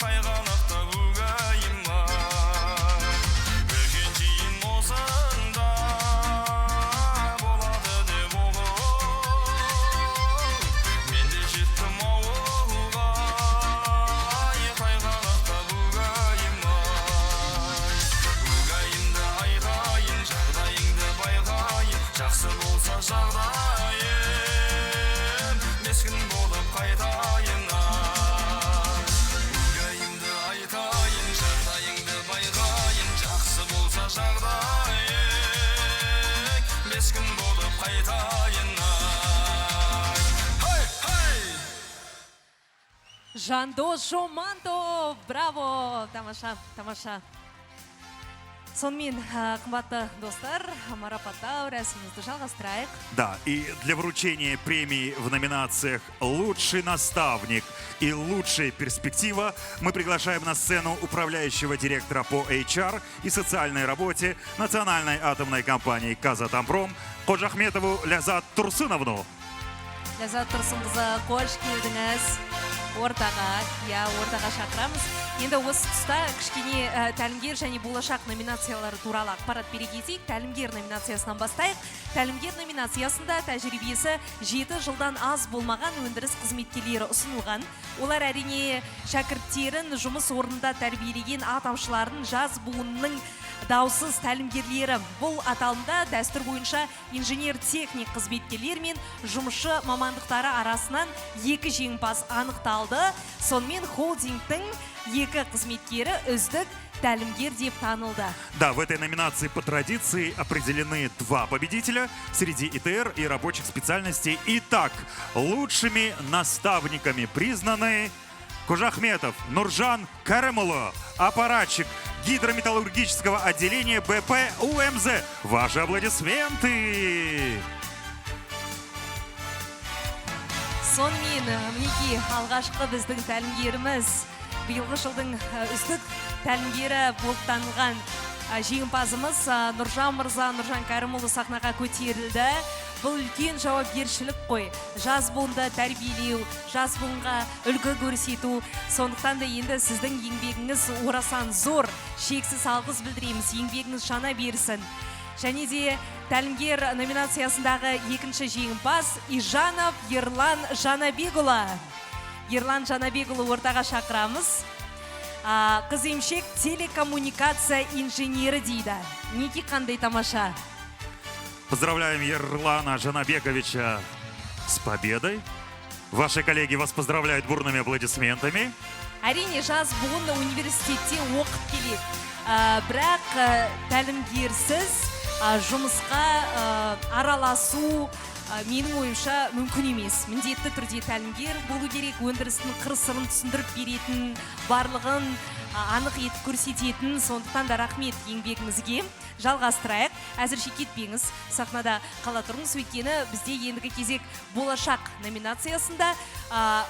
тайғанақта бүгайым ай. Үлкен жиын осында болады деп олып, мен де жеттім ауылға, тайғанақта бүгайым ай. Бүгайымды айтайын, жағдайыңды байқайын, жақсы болса жағдайым, бес күн болып қайтайын ай. Бүгайымды айтайын, жағдайыңды байқайын, жақсы болса жағдайым, бес күн болып қайтайын ай. Хей, хей! Жандос Жомантов, браво, тамаша, тамаша. Сонымен, қымбатты достар, марапаттау рәсімімізді жалғастырайық. Да, и для вручения премии в номинациях «Лучший наставник» и «Лучшая перспектива» мы приглашаем на сцену управляющего директора по HR и социальной работе Национальной атомной компании «Казатомпром» Қожахметову Лязат Турсыновну. Лязат Тұрсынқызы, қош келдіңіз. Ортаға шақырамыз. Енді осы тұста кішкене тәлімгер және болашақ номинациялары туралы ақпарат бере кетейік. Тәлімгер номинациясынан бастайық. Тәлімгер номинациясында тәжірибесі 7 жылдан аз болмаған өндіріс қызметкерлері ұсынылған. Олар әрине шәкірттерін жұмыс орнында тәрбиелеген атамшылардың жас буынның даусыз тәлімгерлері. Бұл аталымда дәстүр бойынша инженер-техник қызметкерлер мен жұмысшы мамандықтары арасынан 2 жеңімпаз анықталды. Сонымен холдингтің 2 қызметкері үздік тәлімгер деп танылды. Да, в этой номинации по традиции определены 2 победителя среди ИТР и рабочих специальностей. Итак, лучшими наставниками признаны Қожахметов Нуржан Кәрімұлы, аппаратчик гидрометаллургического отделения БП УМЗ. Ваши аплодисменты! Сонымен, мінеки алғашқы біздің тәлімгеріміз, биылғы жылдың үздік тәлімгері болып танылған жеңімпазымыз Нұржан мырза, Нұржан Кәрімұлы сахнаға көтерілді. Бұл үлкен жауапкершілік қой. Жас буынды тәрбиелеу, жас буынға үлгі көрсету. Сондықтан да енді сіздің еңбегіңіз орасан зор. Шексіз алғыс білдіреміз, еңбегіңіз жана берсін. Және де тәлімгер номинациясындағы 2-ші жеңімпаз Ижанов Ерлан Жанабекұлы. Ерлан Жанабекұлы ортаға шақырамыз. Қыз емшек телекоммуникация инженері дейді. Неге қандай тамаша? Поздравляем Ерлана Жанабековича с победой. Ваши коллеги вас поздравляют бурными аплодисментами. Әрине, жас буын университетте оқып келеді. Бірақ тәлімгерсіз жұмысқа араласу, менің ойымша мүмкін емес. Міндетті түрде тәлімгер болу керек, өндірістің қыр-сырын түсіндіріп беретін, барлығын анық етіп көрсететін. Сондықтан да рахмет еңбегіңізге. Жалғастырайық. Әзірше кетпеңіз. Сахнада қала тұрыңыз, өйткені бізде ендігі кезек болашақ номинациясында.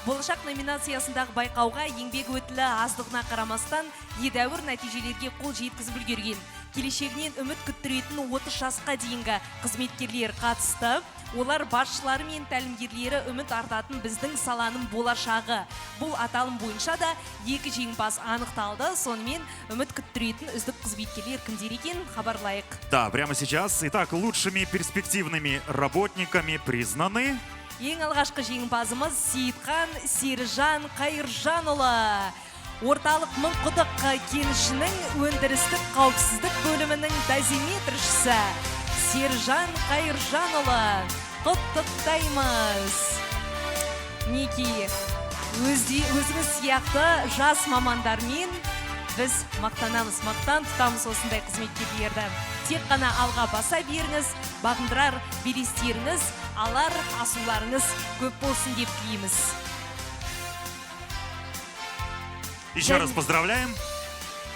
Болашақ номинациясындағы байқауға еңбек өтілі аздығына қарамастан едәуір нәтижелерге қол жеткізіп үлгерген. Келешегінен үміт күттіретін 30 жасқа дейінгі қызметкерлер қатысты. Олар басшылары мен тәлімгерлері үміт артатын біздің саланың болашағы. Бұл аталым бойынша да 2 жеңімпаз анықталды. Сонымен үміт күттіретін үздік қызметкерлер кімдер екен хабарлайық. Да, прямо сейчас. Итак, лучшими перспективными работниками признаны... Ең алғашқы жеңімпазымыз Сейітхан Сержан Қайыржанұлы. Орталық Мыңқұдық кенішінің өндірістік қауіпсіздік бөлімінің дозиметршісі Сержан Қайыржанұлы. Құттықтаймыз. Мінекей, өзіңіз сияқты жас мамандармен біз мақтанамыз, мақтан тұтамыз осындай қызметкерлерді. Тек қана алға баса беріңіз, бағындырар белестеріңіз, алар асуларыңыз көп болсын деп тілейміз. Еще раз поздравляем.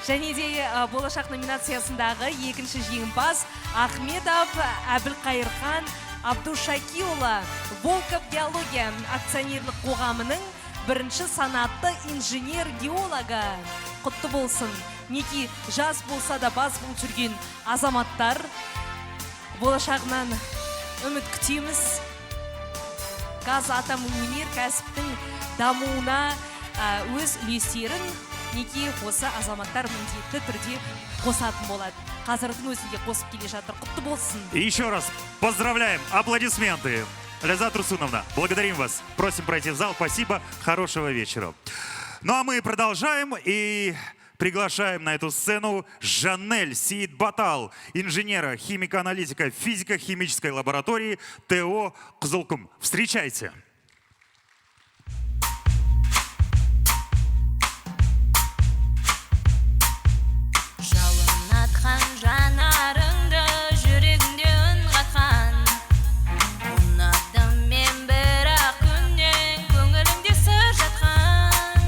Және де болашақ номинациясындағы екінші жеңімпаз Ахметов Әбілқайырхан Абдушакиұлы Волков геология акционерлік қоғамының бірінші санатты инженер-геологы. Құтты болсын. Неке жас болса да бас болып жүрген азаматтар, болашағынан үміт күтеміз. Қазатомөнеркәсіптің дамуына өз үлестерін неке осы азаматтар міндетті түрде қосатын болады. Қазірдің өзінде қосып келе жатыр. Құтты болсын. И еще раз поздравляем. Аплодисменты. Ляза Турсуновна, благодарим вас. Просим пройти в зал. Спасибо. Хорошего вечера. Ну а мы продолжаем и приглашаем на эту сцену Жанель Сейітбатал, инженера, химика-аналитика физико-химической лаборатории ТО Қызылқұм. Встречайте. Жанарыңды жүрегіңде үн қатқан, ұнаттым мен бірақ күннен көңіліңде сыр жатқан.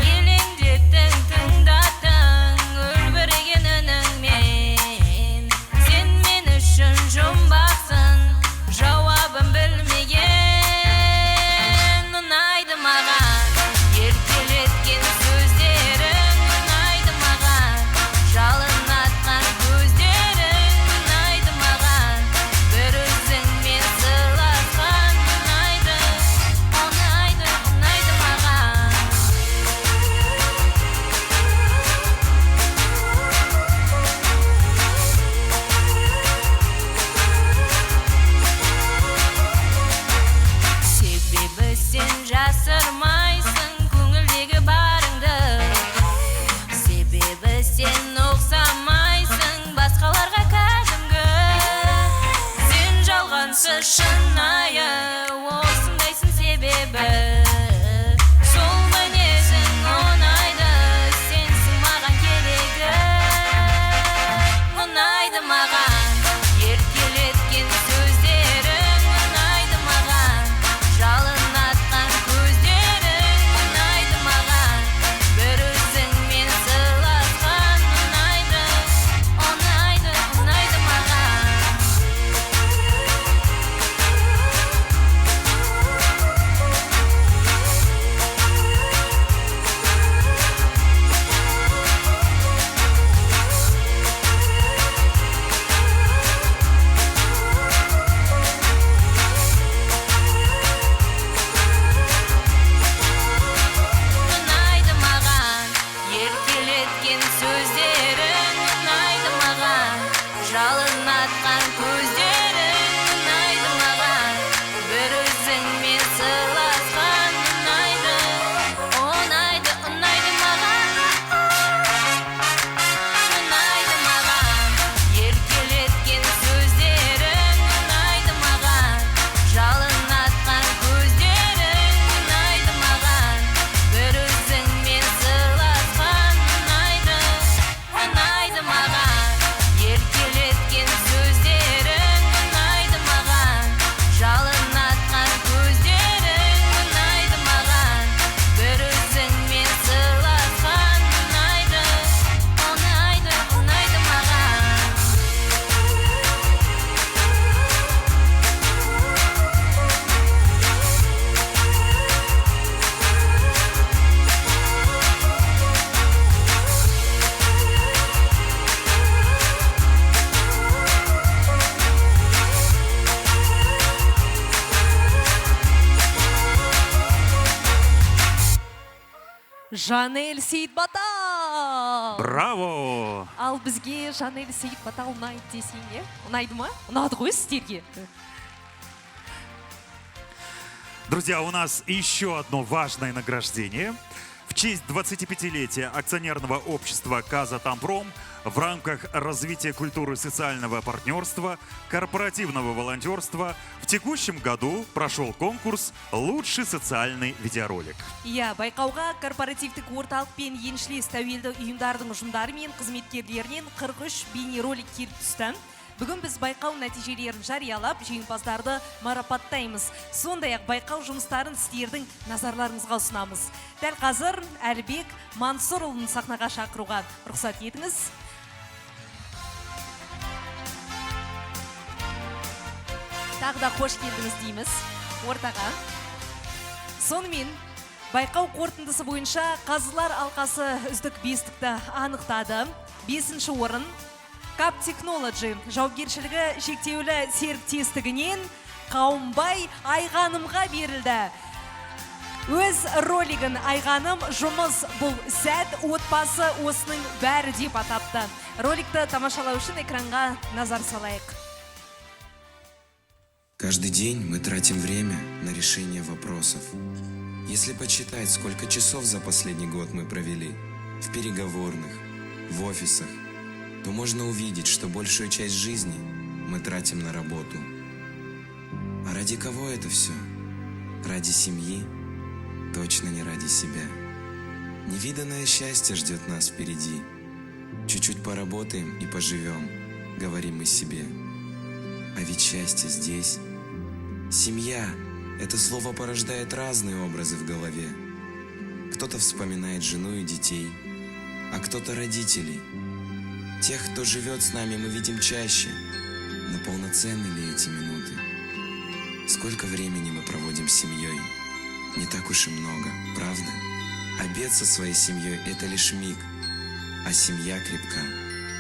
Елеңдеттің, тыңдаттың өлбіреген үніңмен, сен мен үшін жұмбақсың, жауабын білмеген. Ұнайды маған еркелеткен сөздерің, ұнайды маған жалын жасырмайсың көңілдегі барыңды, себебі сен ұқсамайсың басқаларға кәдімгі. Сен жалғансыз шынайы, осындайсың себебі сол мінезің ұнайды, сенсің маған керегі. Ұнайды маған еркелеткен сөздерің, ұнайды маған жалын Жанель Сейітбатал. Браво! Ал бізге Жанель Сейітбатал ұнайды десең, е? Ұнайды ма? Ұнады ғой сіздерге. Друзья, у нас еще одно важное награждение. В честь 25-летия акционерного общества «Казатомпром» в рамках развития культуры социального партнерства, корпоративного волонтерства в текущем году прошел конкурс «Лучший социальный видеоролик». Иә, байқауға корпоративтік орталық пен еншілес тәуелді ұйымдардың ұжымдары мен қызметкерлерінен 43 бейнеролик келіп түсті. Бүгін біз байқау нәтижелерін жариялап, жеңімпаздарды марапаттаймыз. Сондай-ақ байқау жұмыстарын сіздердің назарларыңызға ұсынамыз. Дәл қазір Әлібек Мансұрұлын сахнаға шақыруға рұқсат етіңіз. Тағы да қош келдіңіз дейміз ортаға. Сонымен, байқау қорытындысы бойынша қазылар алқасы үздік бестікті анықтады. 5-ші орын Кап Technology жауапкершілігі шектеулі серіктестігінен Қауымбай Айғанымға берілді. Өз ролигін Айғаным жұмыс бұл сәт отбасы осының бәрі деп атапты. Роликті тамашалау үшін экранға назар салайық. Каждый день мы тратим время на решение вопросов. Если подсчитать, сколько часов за последний год мы провели в переговорных, в офисах, то можно увидеть, что большую часть жизни мы тратим на работу. А ради кого это все? Ради семьи? Точно не ради себя. Невиданное счастье ждет нас впереди. Чуть-чуть поработаем и поживем, говорим мы себе. А ведь счастье здесь. Семья – это слово порождает разные образы в голове. Кто-то вспоминает жену и детей, а кто-то родителей. Тех, кто живет с нами, мы видим чаще. Но полноценны ли эти минуты? Сколько времени мы проводим с семьей? Не так уж и много, правда? Обед со своей семьей – это лишь миг. А семья крепка,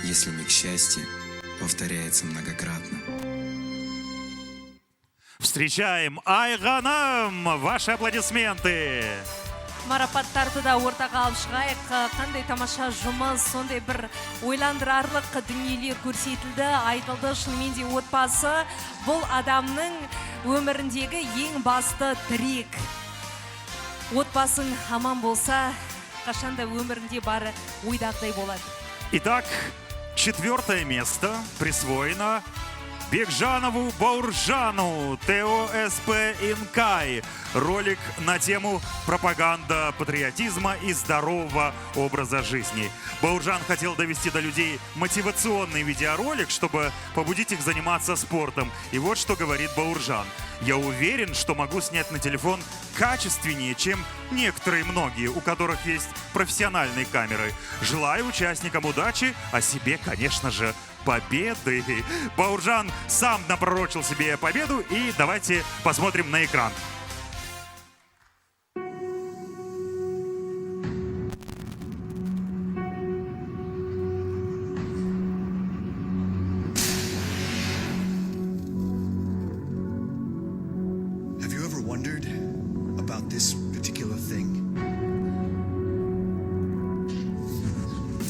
если миг счастья повторяется многократно. Встречаем Айғаным! Ваши аплодисменты! Марапаттарды да ортаға алып шығайық. Қандай тамаша жұмыс, сондай бір ойландырарлық дүниелер көрсетілді, айтылды. Шынымен де отбасы бұл адамның өміріндегі ең басты тірек. Отбасың аман болса, қашанда өмірінде бары ойдағыдай болады. Итак, 4-е место присвоено Бекжанову Бауржану, ТОСП «Инкай». Ролик на тему «Пропаганда патриотизма и здорового образа жизни». Бауржан хотел довести до людей мотивационный видеоролик, чтобы побудить их заниматься спортом. И вот что говорит Бауржан. «Я уверен, что могу снять на телефон качественнее, чем некоторые многие, у которых есть профессиональные камеры. Желаю участникам удачи, а себе, конечно же, победы». Бауржан сам напророчил себе победу, и давайте посмотрим на экран. Have you ever wondered about this particular thing?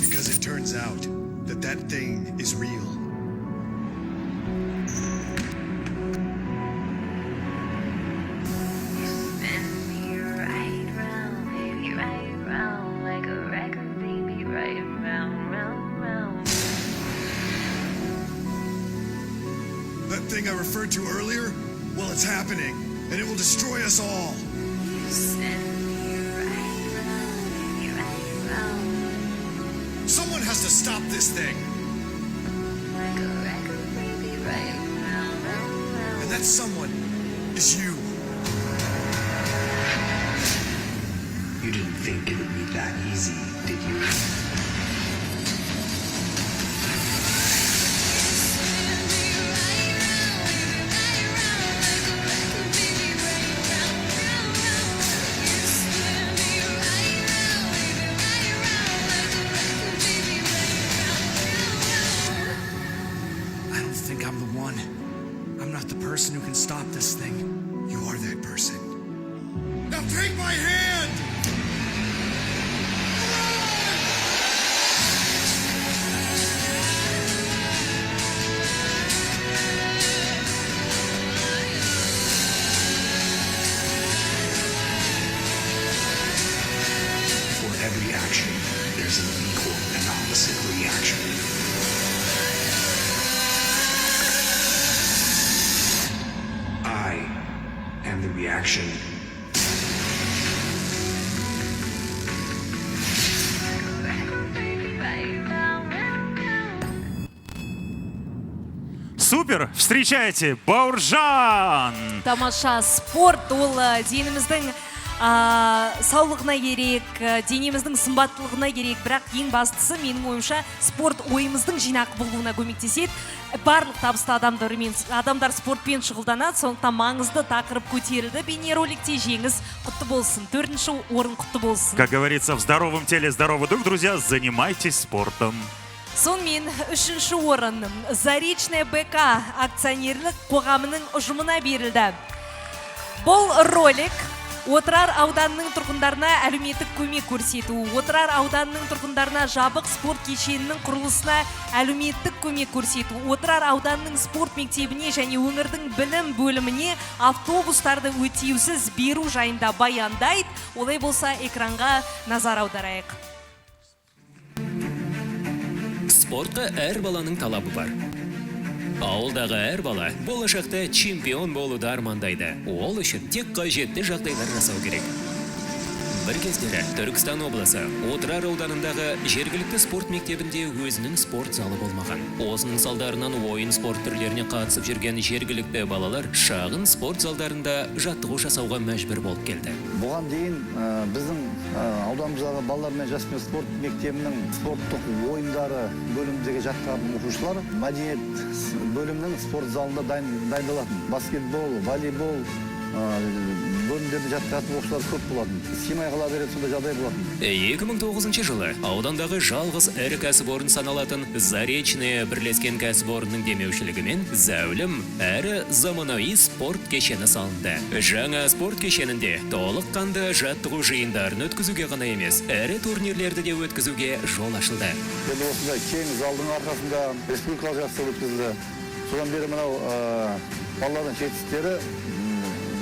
Because it turns out that that thing is real. Spin me right round, baby, right round, like a record, baby, right round, round, round. That thing I referred to earlier? Well, it's happening, and it will destroy us all. You spin me right round, baby, right round, Someone has to stop this thing, like a record, baby, right round, round, round. and that someone is you. You didn't think it would be that easy, did you? I don't think I'm the one. I'm not the person who can stop this thing. You are that person. Now take my hand! action, there's an equal and opposite reaction. I am the reaction. Супер! Встречайте, Бауыржан! Тамаша спорт ол деніміздің саулығына керек, денеміздің сымбаттылығына керек, бірақ ең бастысы менің ойымша спорт ойымыздың жинақ болуына көмектеседі. Барлық табысты адамдар спортпен шұғылданады, сондықтан маңызды тақырып көтерілді. Бейнероликте жеңіс құтты болсын, 4-ші орын құтты болсын. Как говорится, в здоровом теле здоровый дух, друзья, занимайтесь спортом. Сонымен 3-ші орын Заречная БК акционерлік қоғамының ұжымына берілді. Бұл ролик Отырар ауданының тұрғындарына әлеуметтік көмек көрсету, Отырар ауданының тұрғындарына жабық спорт кешенінің құрылысына әлеуметтік көмек көрсету, Отырар ауданының спорт мектебіне және өңірдің білім бөліміне автобустарды өтеусіз беру жайында баяндайды. Олай болса, экранға назар аударайық. Спортқа әр баланың талабы бар. Ауылдағы әр бала болашақта чемпион болуды армандайды. Ол үшін тек қажетті жағдайлар жасау керек. Бір кездері Түркістан облысы Отырар ауданындағы жергілікті спорт мектебінде өзінің спорт залы болмаған. Осының салдарынан ойын спорт түрлеріне қатысып жүрген жергілікті балалар шағын спорт залдарында жаттығу жасауға мәжбүр болып келді. Бұған дейін біздің ауданымыздағы балалар мен жасөспірім спорт мектебінің спорттық ойындары бөліміндегі жаттығатын оқушылар мәдениет бөлімінің спорт залында дайындалатын. Баскетбол, волейбол бөлімдерді жаттығатын оқушылар көп болатын. Симай қала береді, сонда жағдай болатын. 2009 жылы аудандағы жалғыз ірі кәсіпорын саналатын Заречная бірлескен кәсіпорынның демеушілігімен зәулім әрі заманауи спорт кешені салынды. Жаңа спорт кешенінде толыққанды жаттығу жиындарын өткізуге ғана емес, ірі турнирлерді де өткізуге жол ашылды. Енді осындай кең залдың арқасында республикалық жарыстар өткізілді. Содан бері мынау балалардың жетістіктері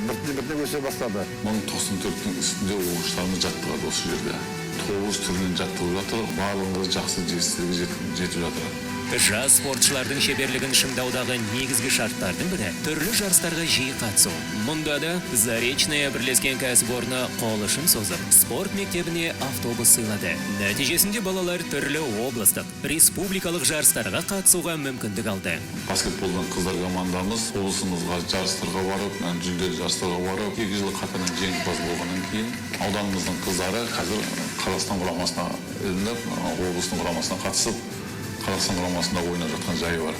біртіндеп өсе бастады. 94-тің үстінде оқушыларымыз жаттығады осы жерде. 9 түрінен жаттығып жатыр, барлығы жақсы жетістіктерге жетіп жатыр. Жас спортшылардың шеберлігін шыңдаудағы негізгі шарттардың бірі түрлі жарыстарға жиі қатысу. Мұнда да Заречная бірлескен кәсіпорны қол ұшын созып, спорт мектебіне автобус сыйлады. Нәтижесінде балалар түрлі облыстық, республикалық жарыстарға қатысуға мүмкіндік алды. Баскетболдан қыздар командамыз облысымызға жарыстарға барып, жүлделі жарыстарға барып, 2 жыл қатарынан жеңімпаз болғаннан кейін ауданымыздың қыздары қазір Қазақстан құрамасына ілініп, облыстың құрамасына қатысып, Қазақстан құрамасында ойнап жатқан жайы бар.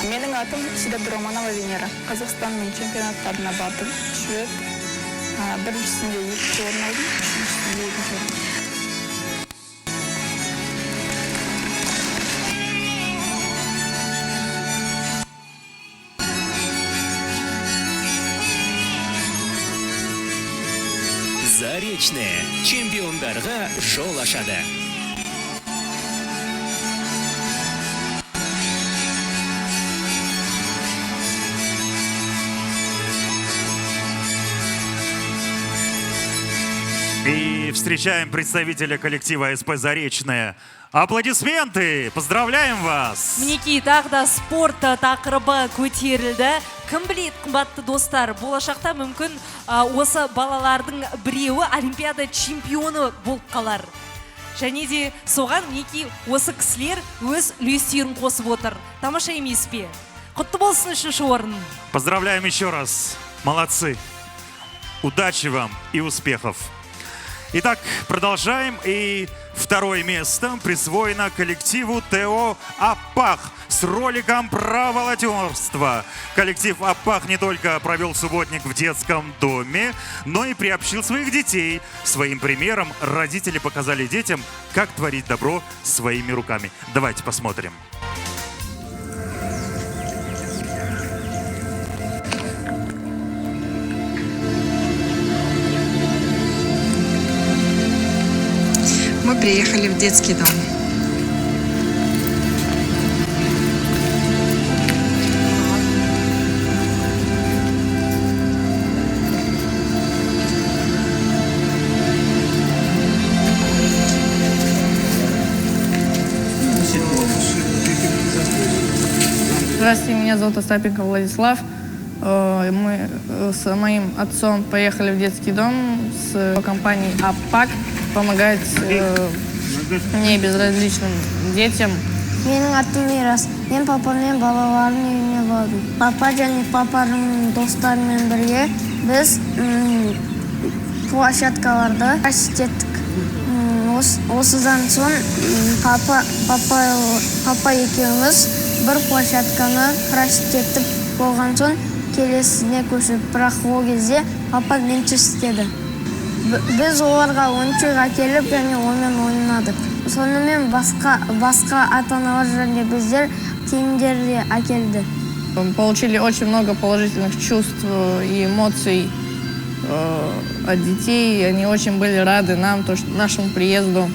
Менің атым Сидабдроманова Венера. Қазақстанның чемпионаттарына бардым. Швед. Біріншісінде 2 орын алдым, үшіншісінде 2 орын. Заречная чемпиондарға жол ашады. И встречаем представителя коллектива СП «Заречная». Аплодисменты! Поздравляем вас! Мінекей тағда спорт тақырыбы көтерілді. Кім білет, қымбатты достар, болашақта мүмкін осы балалардың біреуі олимпиада чемпионы болып қалар. Және де соған мінекей осы кісілер өз үлестерін қосып отыр. Тамаша емес пе? Құтты болсын 3-ші орын. Поздравляем еще раз. Молодцы. Удачи вам и успехов. Итак, продолжаем. И 2-е место присвоено коллективу ТО «Апах» с роликом про волонтерство. Коллектив «Апах» не только провел субботник в детском доме, но и приобщил своих детей. Своим примером родители показали детям, как творить добро своими руками. Давайте посмотрим. Мы приехали в детский дом. Здравствуйте, меня зовут Остапенко Владислав. Мы с моим отцом поехали в детский дом с компанией АПАК помогать небезразличным детям. Менің атым Мирас. Мен папамен балалардың үйіне бардым. Папа және папаның достарымен бірге біз площадкаларда көрсеттік. Осыдан соң папа екеуміз бір площадканы көрсетіп болған соң келесіне көшіп, бірақ ол кезде папа менші істеді. Біз оларға ойыншық әкеліп және онымен ойнадық. Сонымен басқа ата-аналар және біздер киімдерді әкелді. Получили очень много положительных чувств и эмоций от детей. Они очень были рады нам, нашему приезду.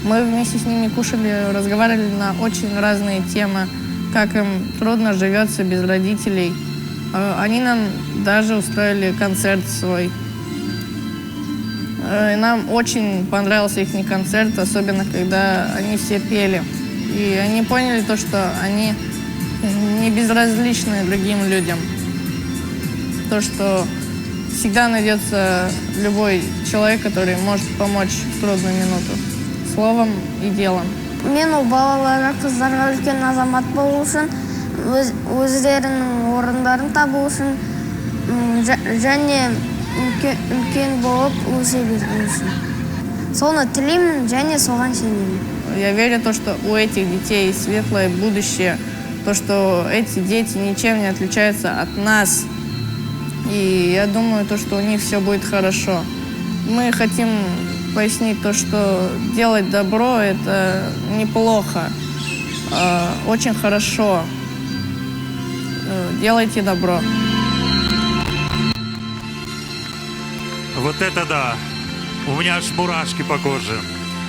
Мы вместе с ними кушали, разговаривали на очень разные темы, как им трудно живется без родителей. Они нам даже устроили концерт свой. И нам очень понравился их концерт, особенно когда они все пели. И они поняли то, что они не безразличны другим людям. То, что всегда найдется любой человек, который может помочь в трудную минуту. Словом и делом. Мен ол балаларға, қыздарға үлкен азамат болу үшін, өздерінің орындарын табу үшін, және үлкен болып өсе беру үшін. Соны тілеймін және соған сенемін. Я верю, что у этих детей светлое будущее, то, что эти дети ничем не отличаются от нас. И я думаю, что у них все будет хорошо. Мы хотим пояснить то, что делать добро – это неплохо, очень хорошо. Делайте добро. Вот это да! У меня аж мурашки по коже.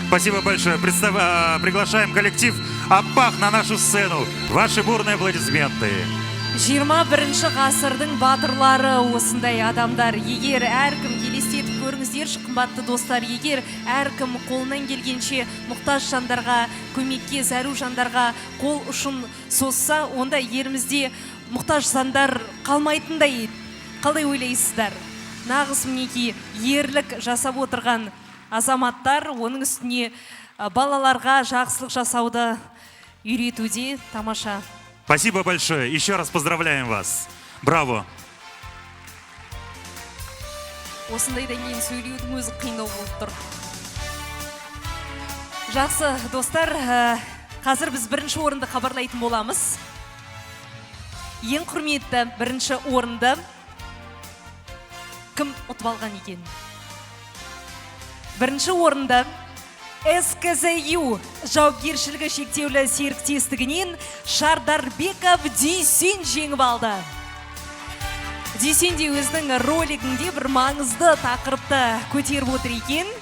Спасибо большое. Приглашаем коллектив АПАК на нашу сцену. Ваши бурные аплодисменты. 21 ғасырдың батырлары осындай адамдар. Егер әркім елестетіп көріңіздерші, қымбатты достар, егер әркім қолынан келгенше мұқтаж жандарға, көмекке зәру жандарға қол ұшын созса, онда елімізде мұқтаж жандар қалмайтындай еді. Қалай ойлайсыздар? Нағыз мінекей ерлік жасап отырған азаматтар, оның үстіне балаларға жақсылық жасауды үйретуде. Тамаша. Спасибо большое. Еще раз поздравляем вас. Браво. Осындайдан кейін сөйлеудің өзі қиындау болып тұр. Жақсы достар, қазір біз бірінші орынды хабарлайтын боламыз. Ең құрметті бірінші орынды кім ұтып алған екен? Бірінші орынды СКЗЮ жауапкершілігі шектеулі серіктестігінен Шардарбеков Дүйсен жеңіп алды. Дүйсен де өзінің ролигінде бір маңызды тақырыпты көтеріп отыр екен.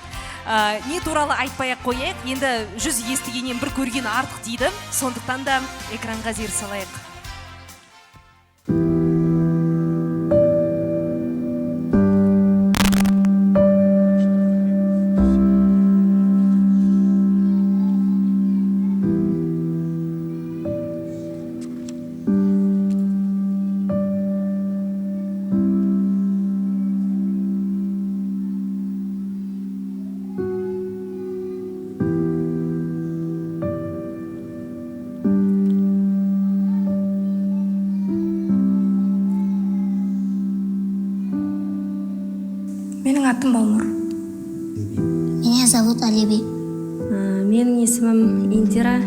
Не туралы айтпай-ақ қояйық, енді 100 естігеннен бір көрген артық дейді. Сондықтан да экранға зер салайық. Менің атым Балнұр. Меня зовут Алиби. Менің есімім Индира.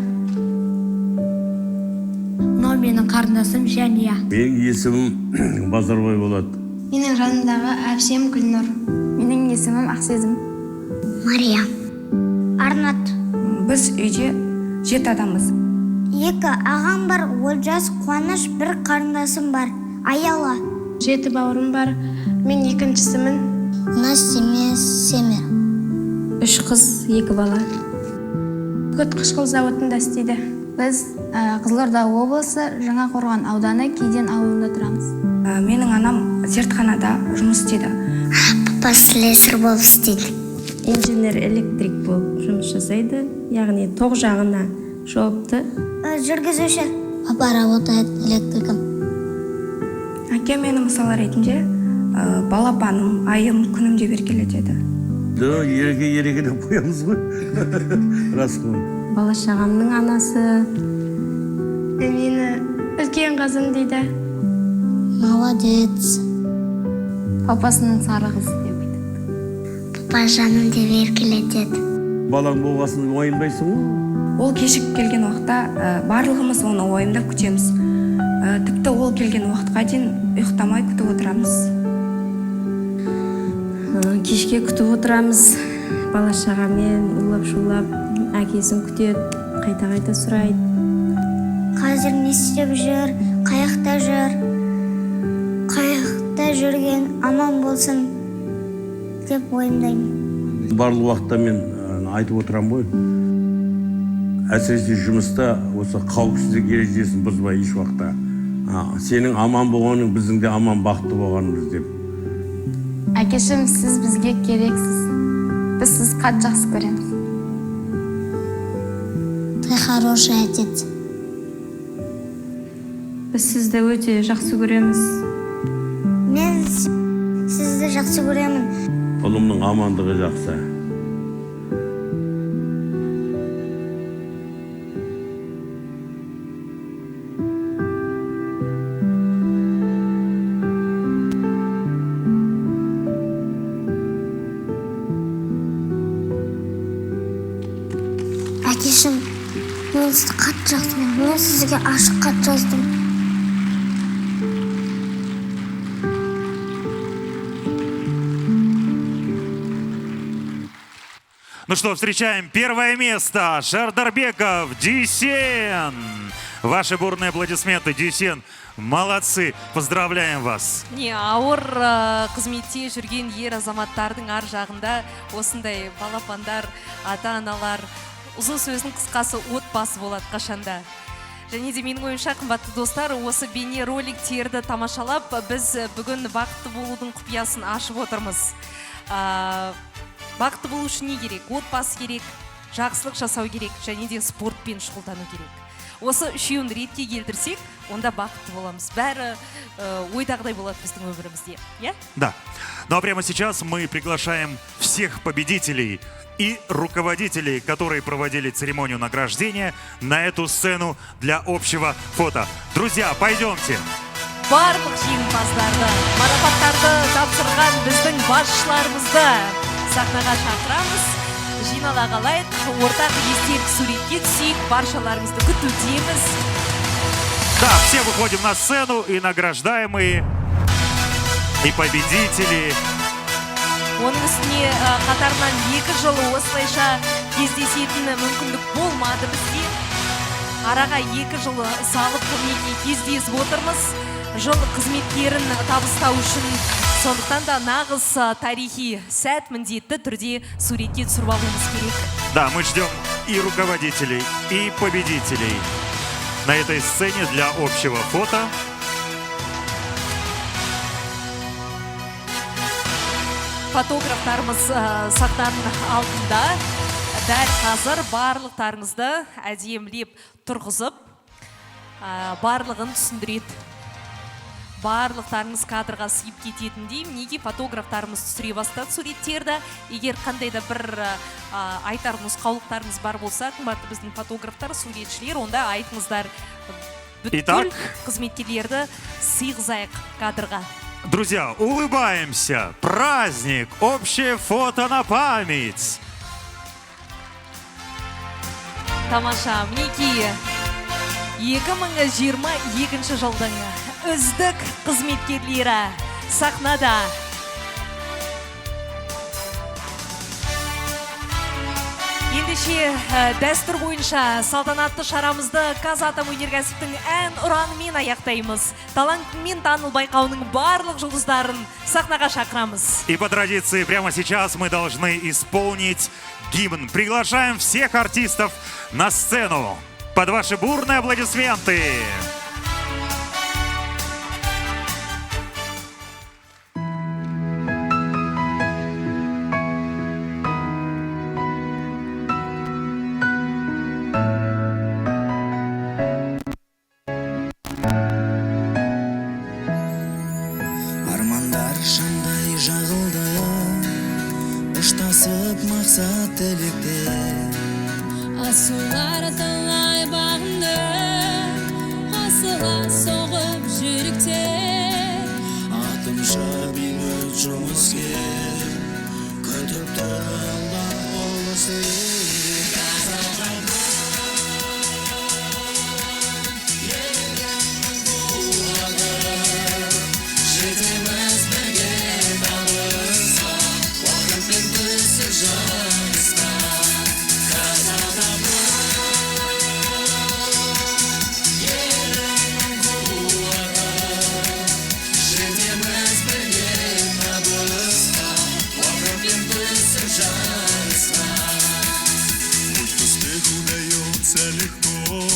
Мынау менің қарындасым Жәния. Менің есімім Базарбай болады. Менің жанымдағы әпсем Гүлнұр. Менің есімім Ақсезім. Мария. Арнат. Біз үйде 7 адамбыз. 2 ағам бар, Олжас, Қуаныш, 1 қарындасым бар, Аяла. 7 бауырым бар. Мен екіншісімін. Настя, мен Семер. 3 қыз, 2 бала. Күт қышқыл зауытында істейді. Біз Қызылорда облысы Жаңақорған ауданы Кейден ауылында тұрамыз. Менің анам зертханада жұмыс істейді. Папа слесарь болып істейді. Инженер электрик болып жұмыс жасайды, яғни тоқ жағына жауапты. Жүргізуші. Папа работает электриком. Әкем мені мысал ретінде балапаным, айым, күнім деп еркелетеді. Да, ереге деп қоямыз ғой. Рас қой. Бала шағамның анасы. Мені үлкен қызым дейді. Молодец. Папасының сары қызы деп айтады. Папа жаным деп еркелетеді. Балаң болғасын уайымдайсың ғой. Ол кешігіп келген уақытта барлығымыз оны уайымдап күтеміз. Тіпті ол келген уақытқа дейін ұйықтамай күтіп отырамыз. Кешке күтіп отырамыз. Бала шағамен улап-шулап әкесін күтеді, қайта-қайта сұрайды. Қазір не істеп жүр, қаяқта жүр, қаяқта жүрген аман болсын деп ойымдаймын. Барлық уақытта мен айтып отырам ғой. Әсіресе жұмыста осы қауіпсіздік ережесін бұзбай еш уақытта. Сенің аман болғаның, біздің де аман бақытты болғанымыз деп. Әкешім, сіз бізге керексіз. Біз сіз қатты жақсы көреміз. Ты хороший отец. Біз сізді өте жақсы көреміз. Мен сізді жақсы көремін. Ұлымның амандығы жақсы. Әкешім, мен сізді қатты жақсы көремін. Мен сізге ашық хат жаздым. Ну что, встречаем первое место. Шардарбеков, Дүйсен. Ваши бурные аплодисменты, Дүйсен. Молодцы. Поздравляем вас. Не, ауыр қызметте жүрген ер азаматтардың ар жағында осындай балапандар, ата-аналар, ұзын сөздің қысқасы отбасы болады қашанда. Және де менің ойымша, қымбатты достар, осы бейне роликтерді тамашалап, біз бүгін бақытты болудың құпиясын ашып отырмыз. Бақытты болу үшін не керек? Отбасы керек, жақсылық жасау керек, және де спортпен шұғылдану керек. Осы үшеуін ретке келтірсек, онда бақытты боламыз. Бәрі ойдағыдай болады біздің өмірімізде. Да. Ну а прямо сейчас мы приглашаем всех победителей и руководителей, которые проводили церемонию награждения, на эту сцену для общего фото. Друзья, пойдемте. Барлық жеңімпаздарды, марапаттарды тапсырған біздің басшыларымызды сахнаға шақырамыз. Жинала қалайық, ортақ естелік суретке түсейік, баршаларымызды күтудеміз. Да, все выходим на сцену, и награждаемые, и победители. Оның үстіне қатарынан 2 жыл осылайша кездесетін мүмкіндік болмады бізде. Араға 2 жыл салып құрметіне кездесіп отырмыз. Жыл қызметкерін табыстау үшін, сондықтан да нағыз тарихи сәт міндетті түрде суретке түсіріп алуымыз керек. Да, мы ждем и руководителей, и победителей на этой сцене для общего фото. Фотографтарымыз сахнаның алдында. Дәл қазір барлықтарыңызды әдемілеп тұрғызып, барлығын түсіндіреді. Барлықтарыңыз кадрға сыйып кететіндей, неге фотографтарымыз түсіре бастады суреттерді. Егер қандай да бір айтар нұсқаулықтарыңыз бар болса, қымбатты біздің фотографтар, суретшілер, онда айтыңыздар. Бүткіл қызметкерлерді сыйғызайық кадрға. Друзья, улыбаемся! Праздник! Общее фото на память! Тамаша, мінекей 2022 жылдың үздік қызметкерлері сахнада. Ендеше дәстүр бойынша салтанатты шарамызды Қазатомөнеркәсіптің ән ұранымен аяқтаймыз. Талантымен таныл байқауының барлық жұлдыздарын сахнаға шақырамыз. И по традиции прямо сейчас мы должны исполнить гимн. Приглашаем всех артистов на сцену под ваши бурные аплодисменты. асулар талай бағынды асыла соғып жүректер атымша бейбіт жұмыскер күтіп тұр алдан қол іздер жетеміз бірге табысқа уақытпен түсіп жарысқа легко,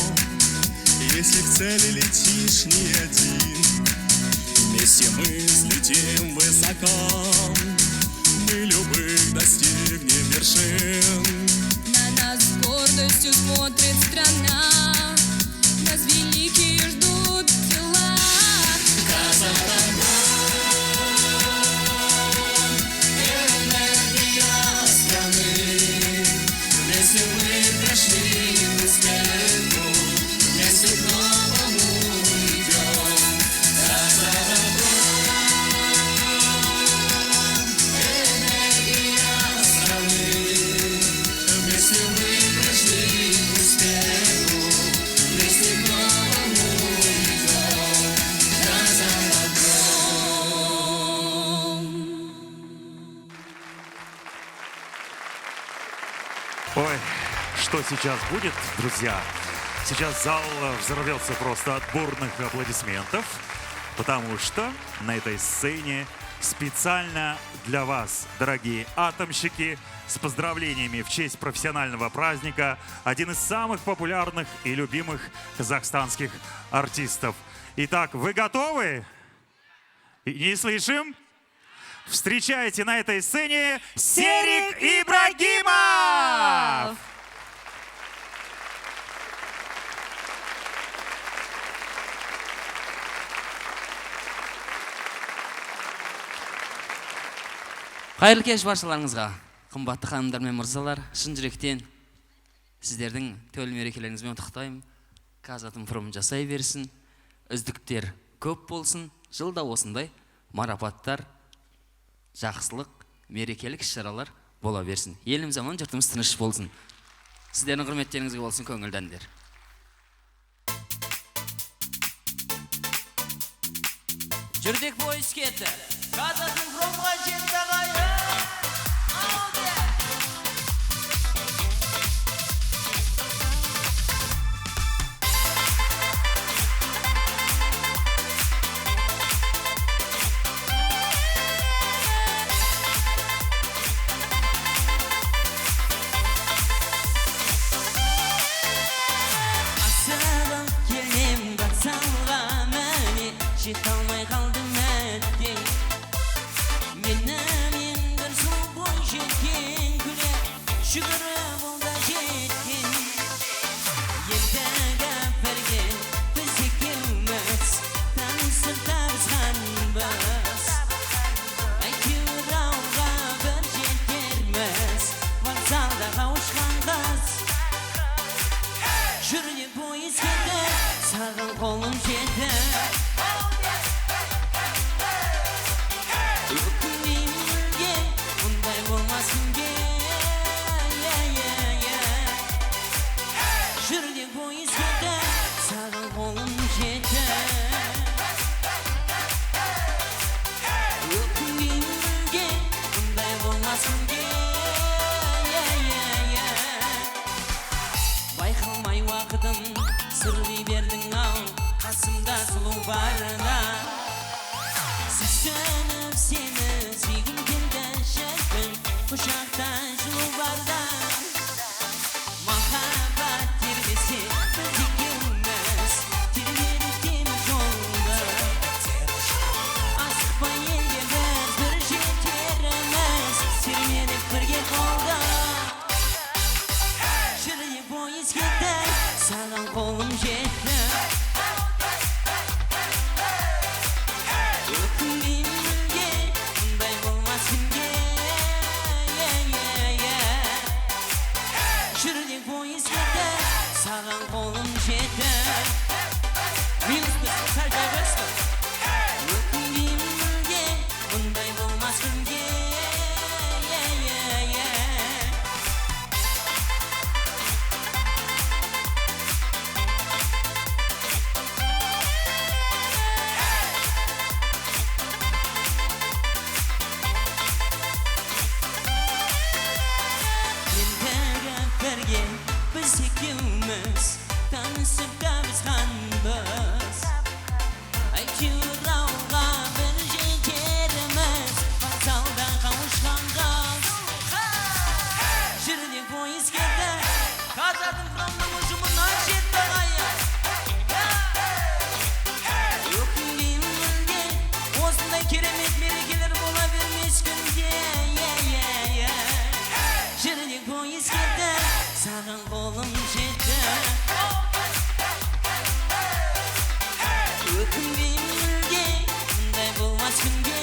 если к цели летишь не один. Вместе мы взлетим высоко, мы любых достигнем вершин. На нас с гордостью смотрит страна, нас великие ждут дела. Энергия страны, вместе мы прошли высоту, вместе к новому идем. Энергия страны, вместе мы прошли высоту, вместе к новому идем. Ой, что сейчас будет, друзья? Сейчас зал взорвется просто от бурных аплодисментов, потому что на этой сцене специально для вас, дорогие атомщики, с поздравлениями в честь профессионального праздника, один из самых популярных и любимых казахстанских артистов. Итак, вы готовы? Не слышим? Встречайте на этой сцене Серик Ибрагимов! Қайырлы кеш баршаларыңызға. Қымбатты ханымдар мен мырзалар, шын жүректен сіздердің төл мерекелеріңізбен құттықтаймын. Казатомпром жасай берсін, үздіктер көп болсын, жылда осындай марапаттар, жақсылық, мерекелік іс-шаралар бола берсін. Еліміз аман, жұртымыз тыныш болсын. Сіздердің құрметтеріңізге болсын көңілді әндер. Жүрдек пойыз кетті. Казатомпромға жетті ағайын. Асығып келем вокзалға міне, жете алмай қалдым әттең. Менің ең бір сұлу бойжеткен күні, жүгіріп ол да жеткен. Елдегі бірге біз екеуміз танысып табысқанбыз. Әйтеуір ауылға бір жетерміз, вокзалда қауышқан қыз. Жүрдек пойыз кетті, саған қолым жетті. Өкінбеймін мүлде, мұндай болмас күнде. Жүрдек пойыз кетті, саған қолым жетті. Өкінбеймін мүлде, мұндай болмас күнде. Байқалмай уақытым сырғи бердің ау, қасымда сұлу барда. Сүйсініп сені сүйгім келді шіркін, құшақта жылу барда. Махаббат тербесе біз екеуміз, тербедік темір жолды. Асықпай елге біз бір жетеріміз, сермедік бірге қолды. Жүрдек пойыз кетті, саған қолым жетті. Өкінбеймін мүлде, мұндай болмас күнде. Жүрдек пойыз кетті, жетті минус сәл жайғасты өкінбеймін мүлде мұндай болмас күнде Birge biz ikimiz tanışıp da biz kanbız Aytıyor avga bir jekerimiz Vokzalda kavuşkan kız Жүрдек поезд кетті Қазардың құрамның ұжымына жетті ғайыр Өкінбеймін мүлде Осындай керемет мерекелер бола бермес күнде Жүрдек поезд кетті Саған қолым жетті Өкінбеймін мүлде Мұндай болмас күнде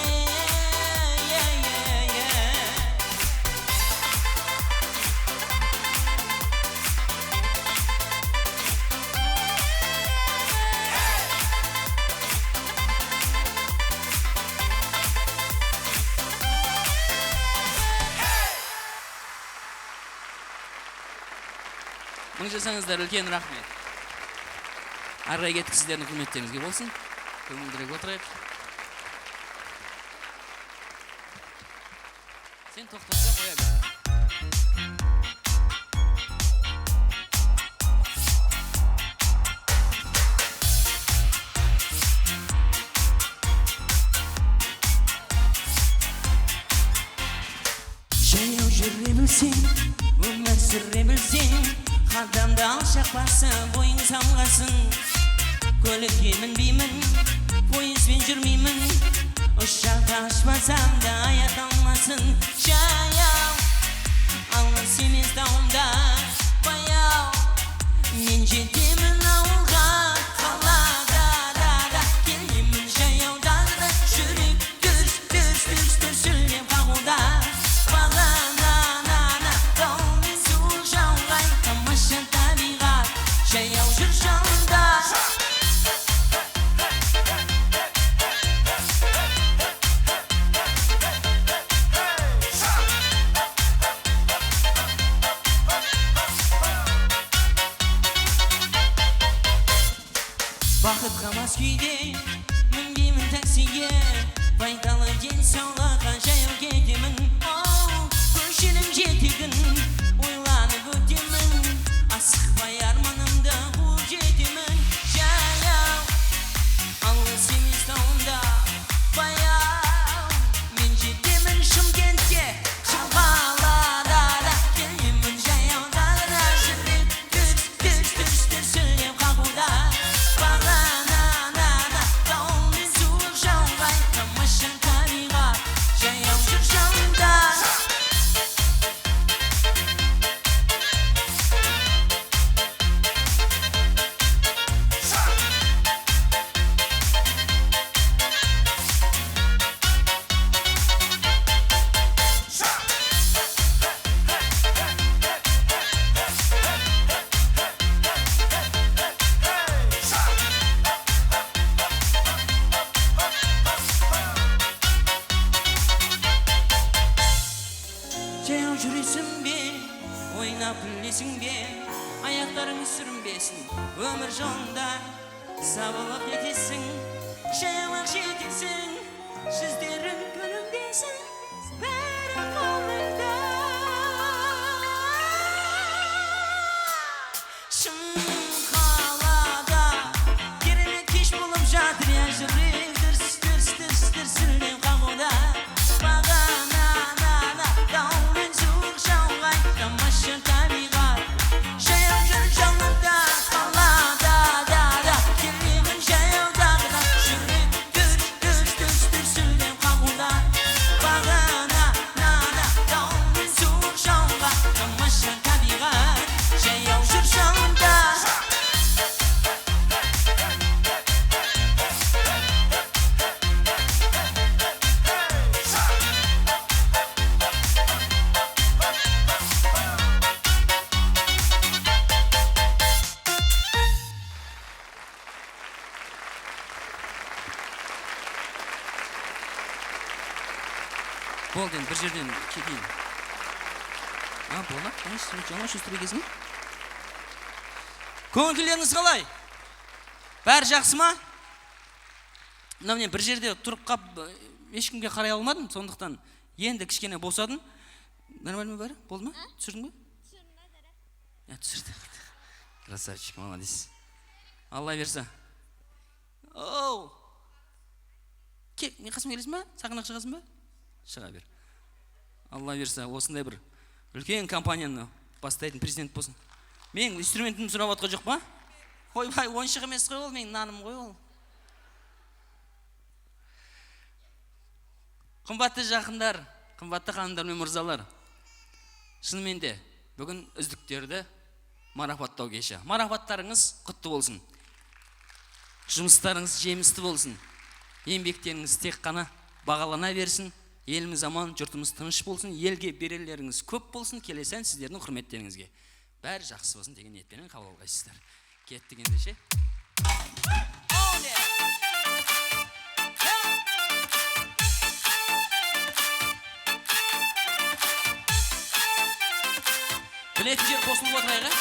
Мың жасаңыздар үлкен рахмет. Арай кеттік сіздердің құрметтеріңізге болсын. Көңілдірек отырайық. Сен тоқтатса қоя бер. Жаяу жүре білсең, өмір сүре білсең Қадамды алшақ басы бойың самғасын Көлікке мінбеймін, пойызбен жүрмеймін Ұшақта ашпасам да аят алмасын Жаяу, алыс емес тауымда Баяу, мен жетемін ауылға Қалада да келемін жаяуда да Жүрек дүрс дүрсілдеп қағуда Жаяу жүр жанымда Бақытқа мас күйде мінбеймін таксиге Пайдалы денсаулыққа жаяу кетемін Көшенің жетегін ойланып өтемін Асықпай арманымды қуып жетемін Жаяу, алыс емес тауымда Баяу, мен жетемін Шымкентке Шалқалада да келемін жаяуда да Жүрек дүрсілдеп қағуда Бағанада дауыл мен суық жауғай Тамаша табиғат жаяу жүр жанымда Жаяу жүресің бе, ойнап күлесің бе Аяқтарың сүрінбесін өмір жолында Сабылып етесің, жаяу-ақ жетесің Жүздерің күлімдесін, бәрі қолыңда Шымқалада керемет кеш болып жатыр Жүрек дүрсілдеп қағуда Тамаша табиғат жаяу жүр жанымда Қалада да келемін жаяудағы да Жүрек дүрсілдеп қағуда Болды, енді бір жерден кетейін. Болады, конечно, жаңа шүстіру кезіне. Көңілдеріңіз қалай? Бәрі жақсы ма? Мына мен бір жерде тұрып қап, ешкімге қарай алмадым, сондықтан енді кішкене босадым. Нормально бәрі? Болды ма? Түсірдің бе? Түсірді. Красавчик, молодец. Алла берсі. Оу! Кел, мен қасыма келесің ба? Сағынақ шығасың ба? Шыға бер. Алла берсі, осындай бір үлкен компанияны бастайтын президент болсын. Мен инструментімді сұрап отқа жоқ па? Ойбай, ойыншық емес қой ол, мен наным ғой ол. Қымбатты жақындар, қымбатты ханымдар мен мырзалар. Шынымен де бүгін үздіктерді марапаттау кеші. Марапаттарыңыз құтты болсын. Жұмыстарыңыз жемісті болсын. Еңбектеріңіз тек қана бағалана берсін. Еліміз аман, жұртымыз тыныш болсын. Елге берелеріңіз көп болсын. Келесі ән сіздердің құрметтеріңізге. Бәрі жақсы болсын деген ниетпенен қабыл алғайсыздар. Кеттік ендеше. Білетін жер қосылып отырайға.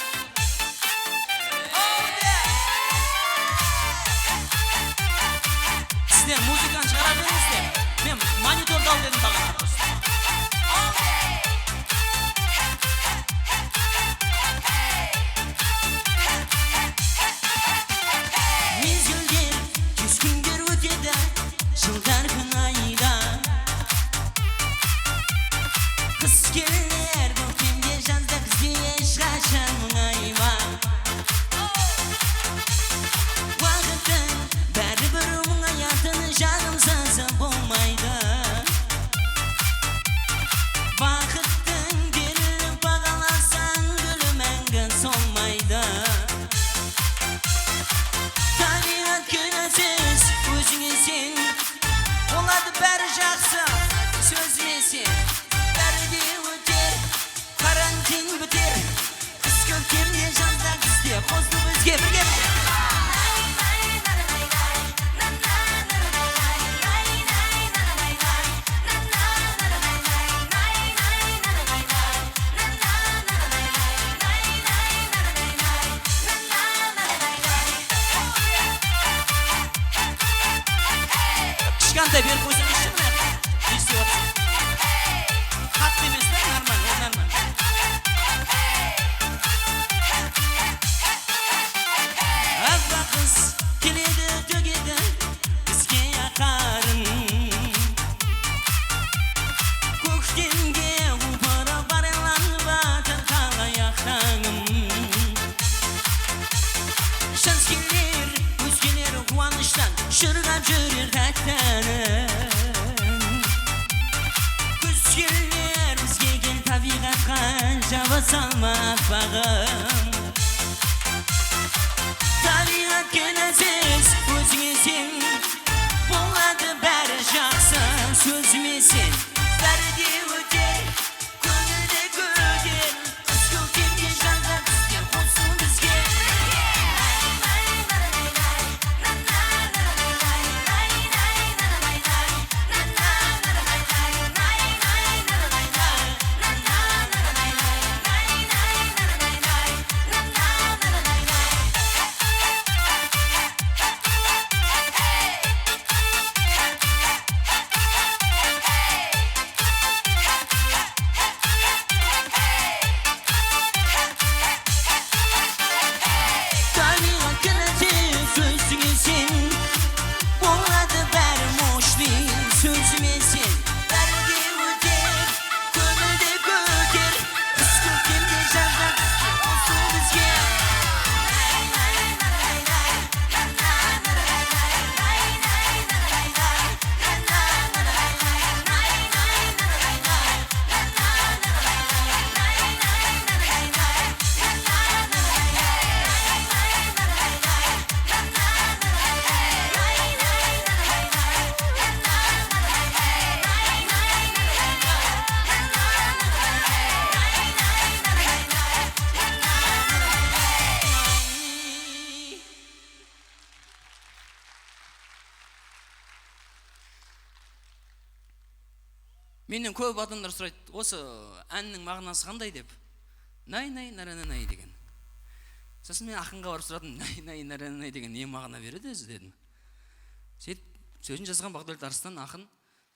Сіздер музыканы шығара беріңіздер. Мен мониторды ал дедім бағана. Мезгілдер, кез күндер өтеді, жылдар күн айда. Қыс келер, көктемде жазда күзде ешқашан мұңайма. Уақыттың бәрібір мұңаятын жаным сазы болмайды. Бақыттың беріліп бағаласаң гүлі мәңгі солмайды. Табиғат күнәсіз өзіңе сен, болады бәрі жақсы сөзіме сен. Бәрі де өтер, карантин бітер, қыс көктемде жазда күзде қосылып бізге бірге. Кішкентай беріп қойсаң іші мына естіп отырсың. Қатты емес та, нормально, ол нормально. Аппақ қыз келеді төгеді бізге ақарын. Көктемге ұлпырып арайланып атыр қалаяқ таңым. Жаз келер, өзгелер қуаныштан шырғап жүрер тәттәнін. Күз келер, бізге кел табиғатқа жаба салма аппағым. Табиғат кінәсіз өзіңе сен, болады бәрі жақсы сөзіме сен. Бәрі де өтер, көңілде көтер, қыс көктемде жазда күзде қосыл бізге. Менен көп адамдар сұрайды, осы әннің мағынасы қандай деп. Най деген. Сосын мен ақынға барып сұрадым, най деген не мағына береді өзі дедім. Сөйтіп сөзін жазған Бақдәулет Арыстан ақын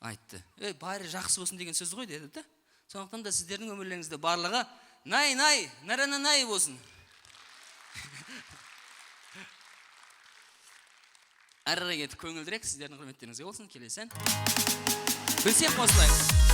айтты. Бәрі жақсы болсын деген сөз ғой деді. Сондықтан да сіздердің өмірлеріңізде барлығы най болсын. Әрі кетіп көңілдірек сіздердің құрметтеріңізге болсын. Келесі ән. Білсек қосылайық.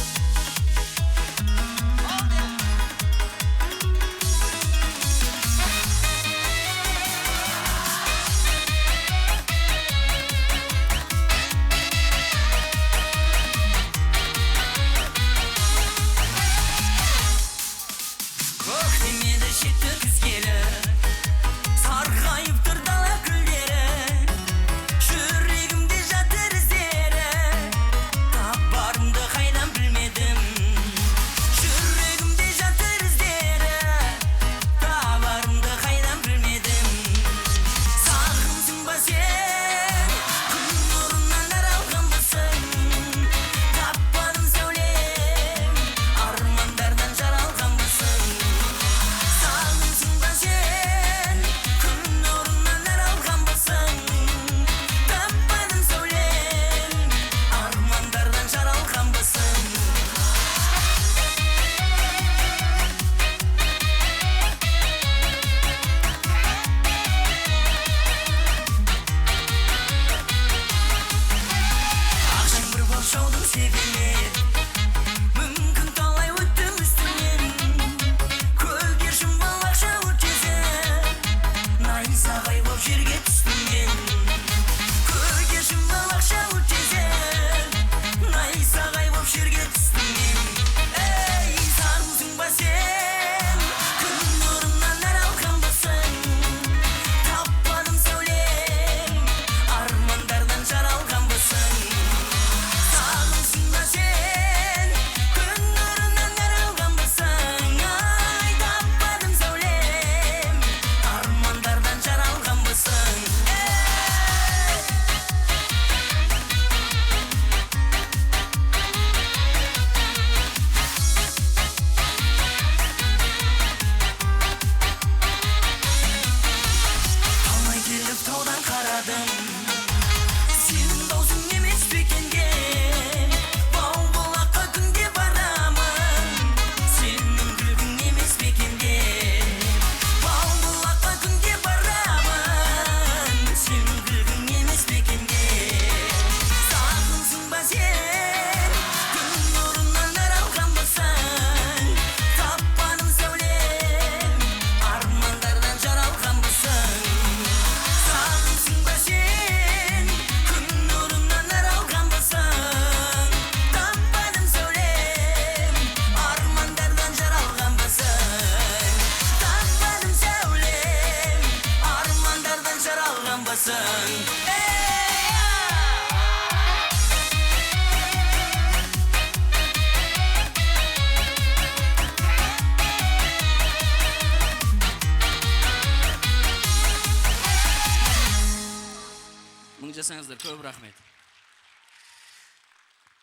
Жасаңыздар, көп рахмет.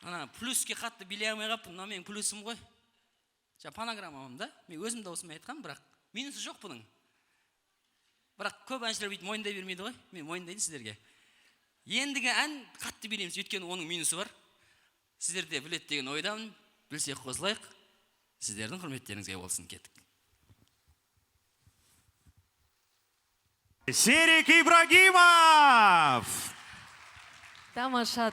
Ана плюске қатты билей алмай қаппын, мына менің плюсым ғой. Фонограммам да, мен өзім даусыммен айтқам, бірақ минусы жоқ бұның. Бірақ көп әншілер бүйтіп мойындай бермейді ғой, мен мойындайын сіздерге. Ендігі ән қатты билейміз, өйткені оның минусы бар. Сіздер де білет деген ойдамын, білсек қосылайық. Сіздердің құрметтеріңізге болсын, кеттік. Серик Ибрагимов! Тамаша.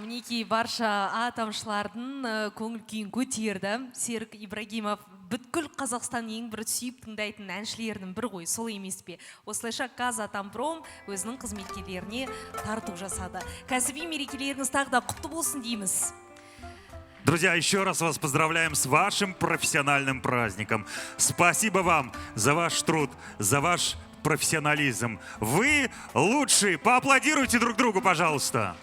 Мінекей барша атамшылардың көңіл күйін көтерді. Серік Ибрагимов бүткіл Қазақстан ең бір сүйіп тыңдайтын әншілердің бір ғой, сол емес пе? Осылайша Казатомпром өзінің қызметкерлеріне тарту жасады. Кәсіби мерекелеріңіз тағы да құтты болсын дейміз. Друзья, еще раз вас поздравляем с вашим профессиональным праздником. Спасибо вам за ваш труд, за ваш профессионализм. Вы лучшие. Поаплодируйте друг другу, пожалуйста.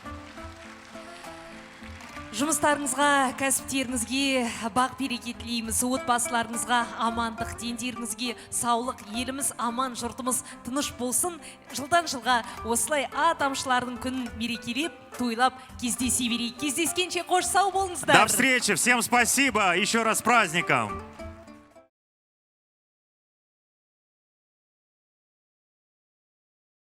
Жұмыстарыңызға, кәсіптеріңізге бақ береке тілейміз, отбасыларыңызға амандық, дендеріңізге саулық, еліміз аман, жұртымыз тыныш болсын. Жылдан жылға осылай атамшылардың күнін мерекелеп, тойлап, кездесе берейік. Кездескенше қош сау болыңыздар. До встречи, всем спасибо, еще раз с праздником.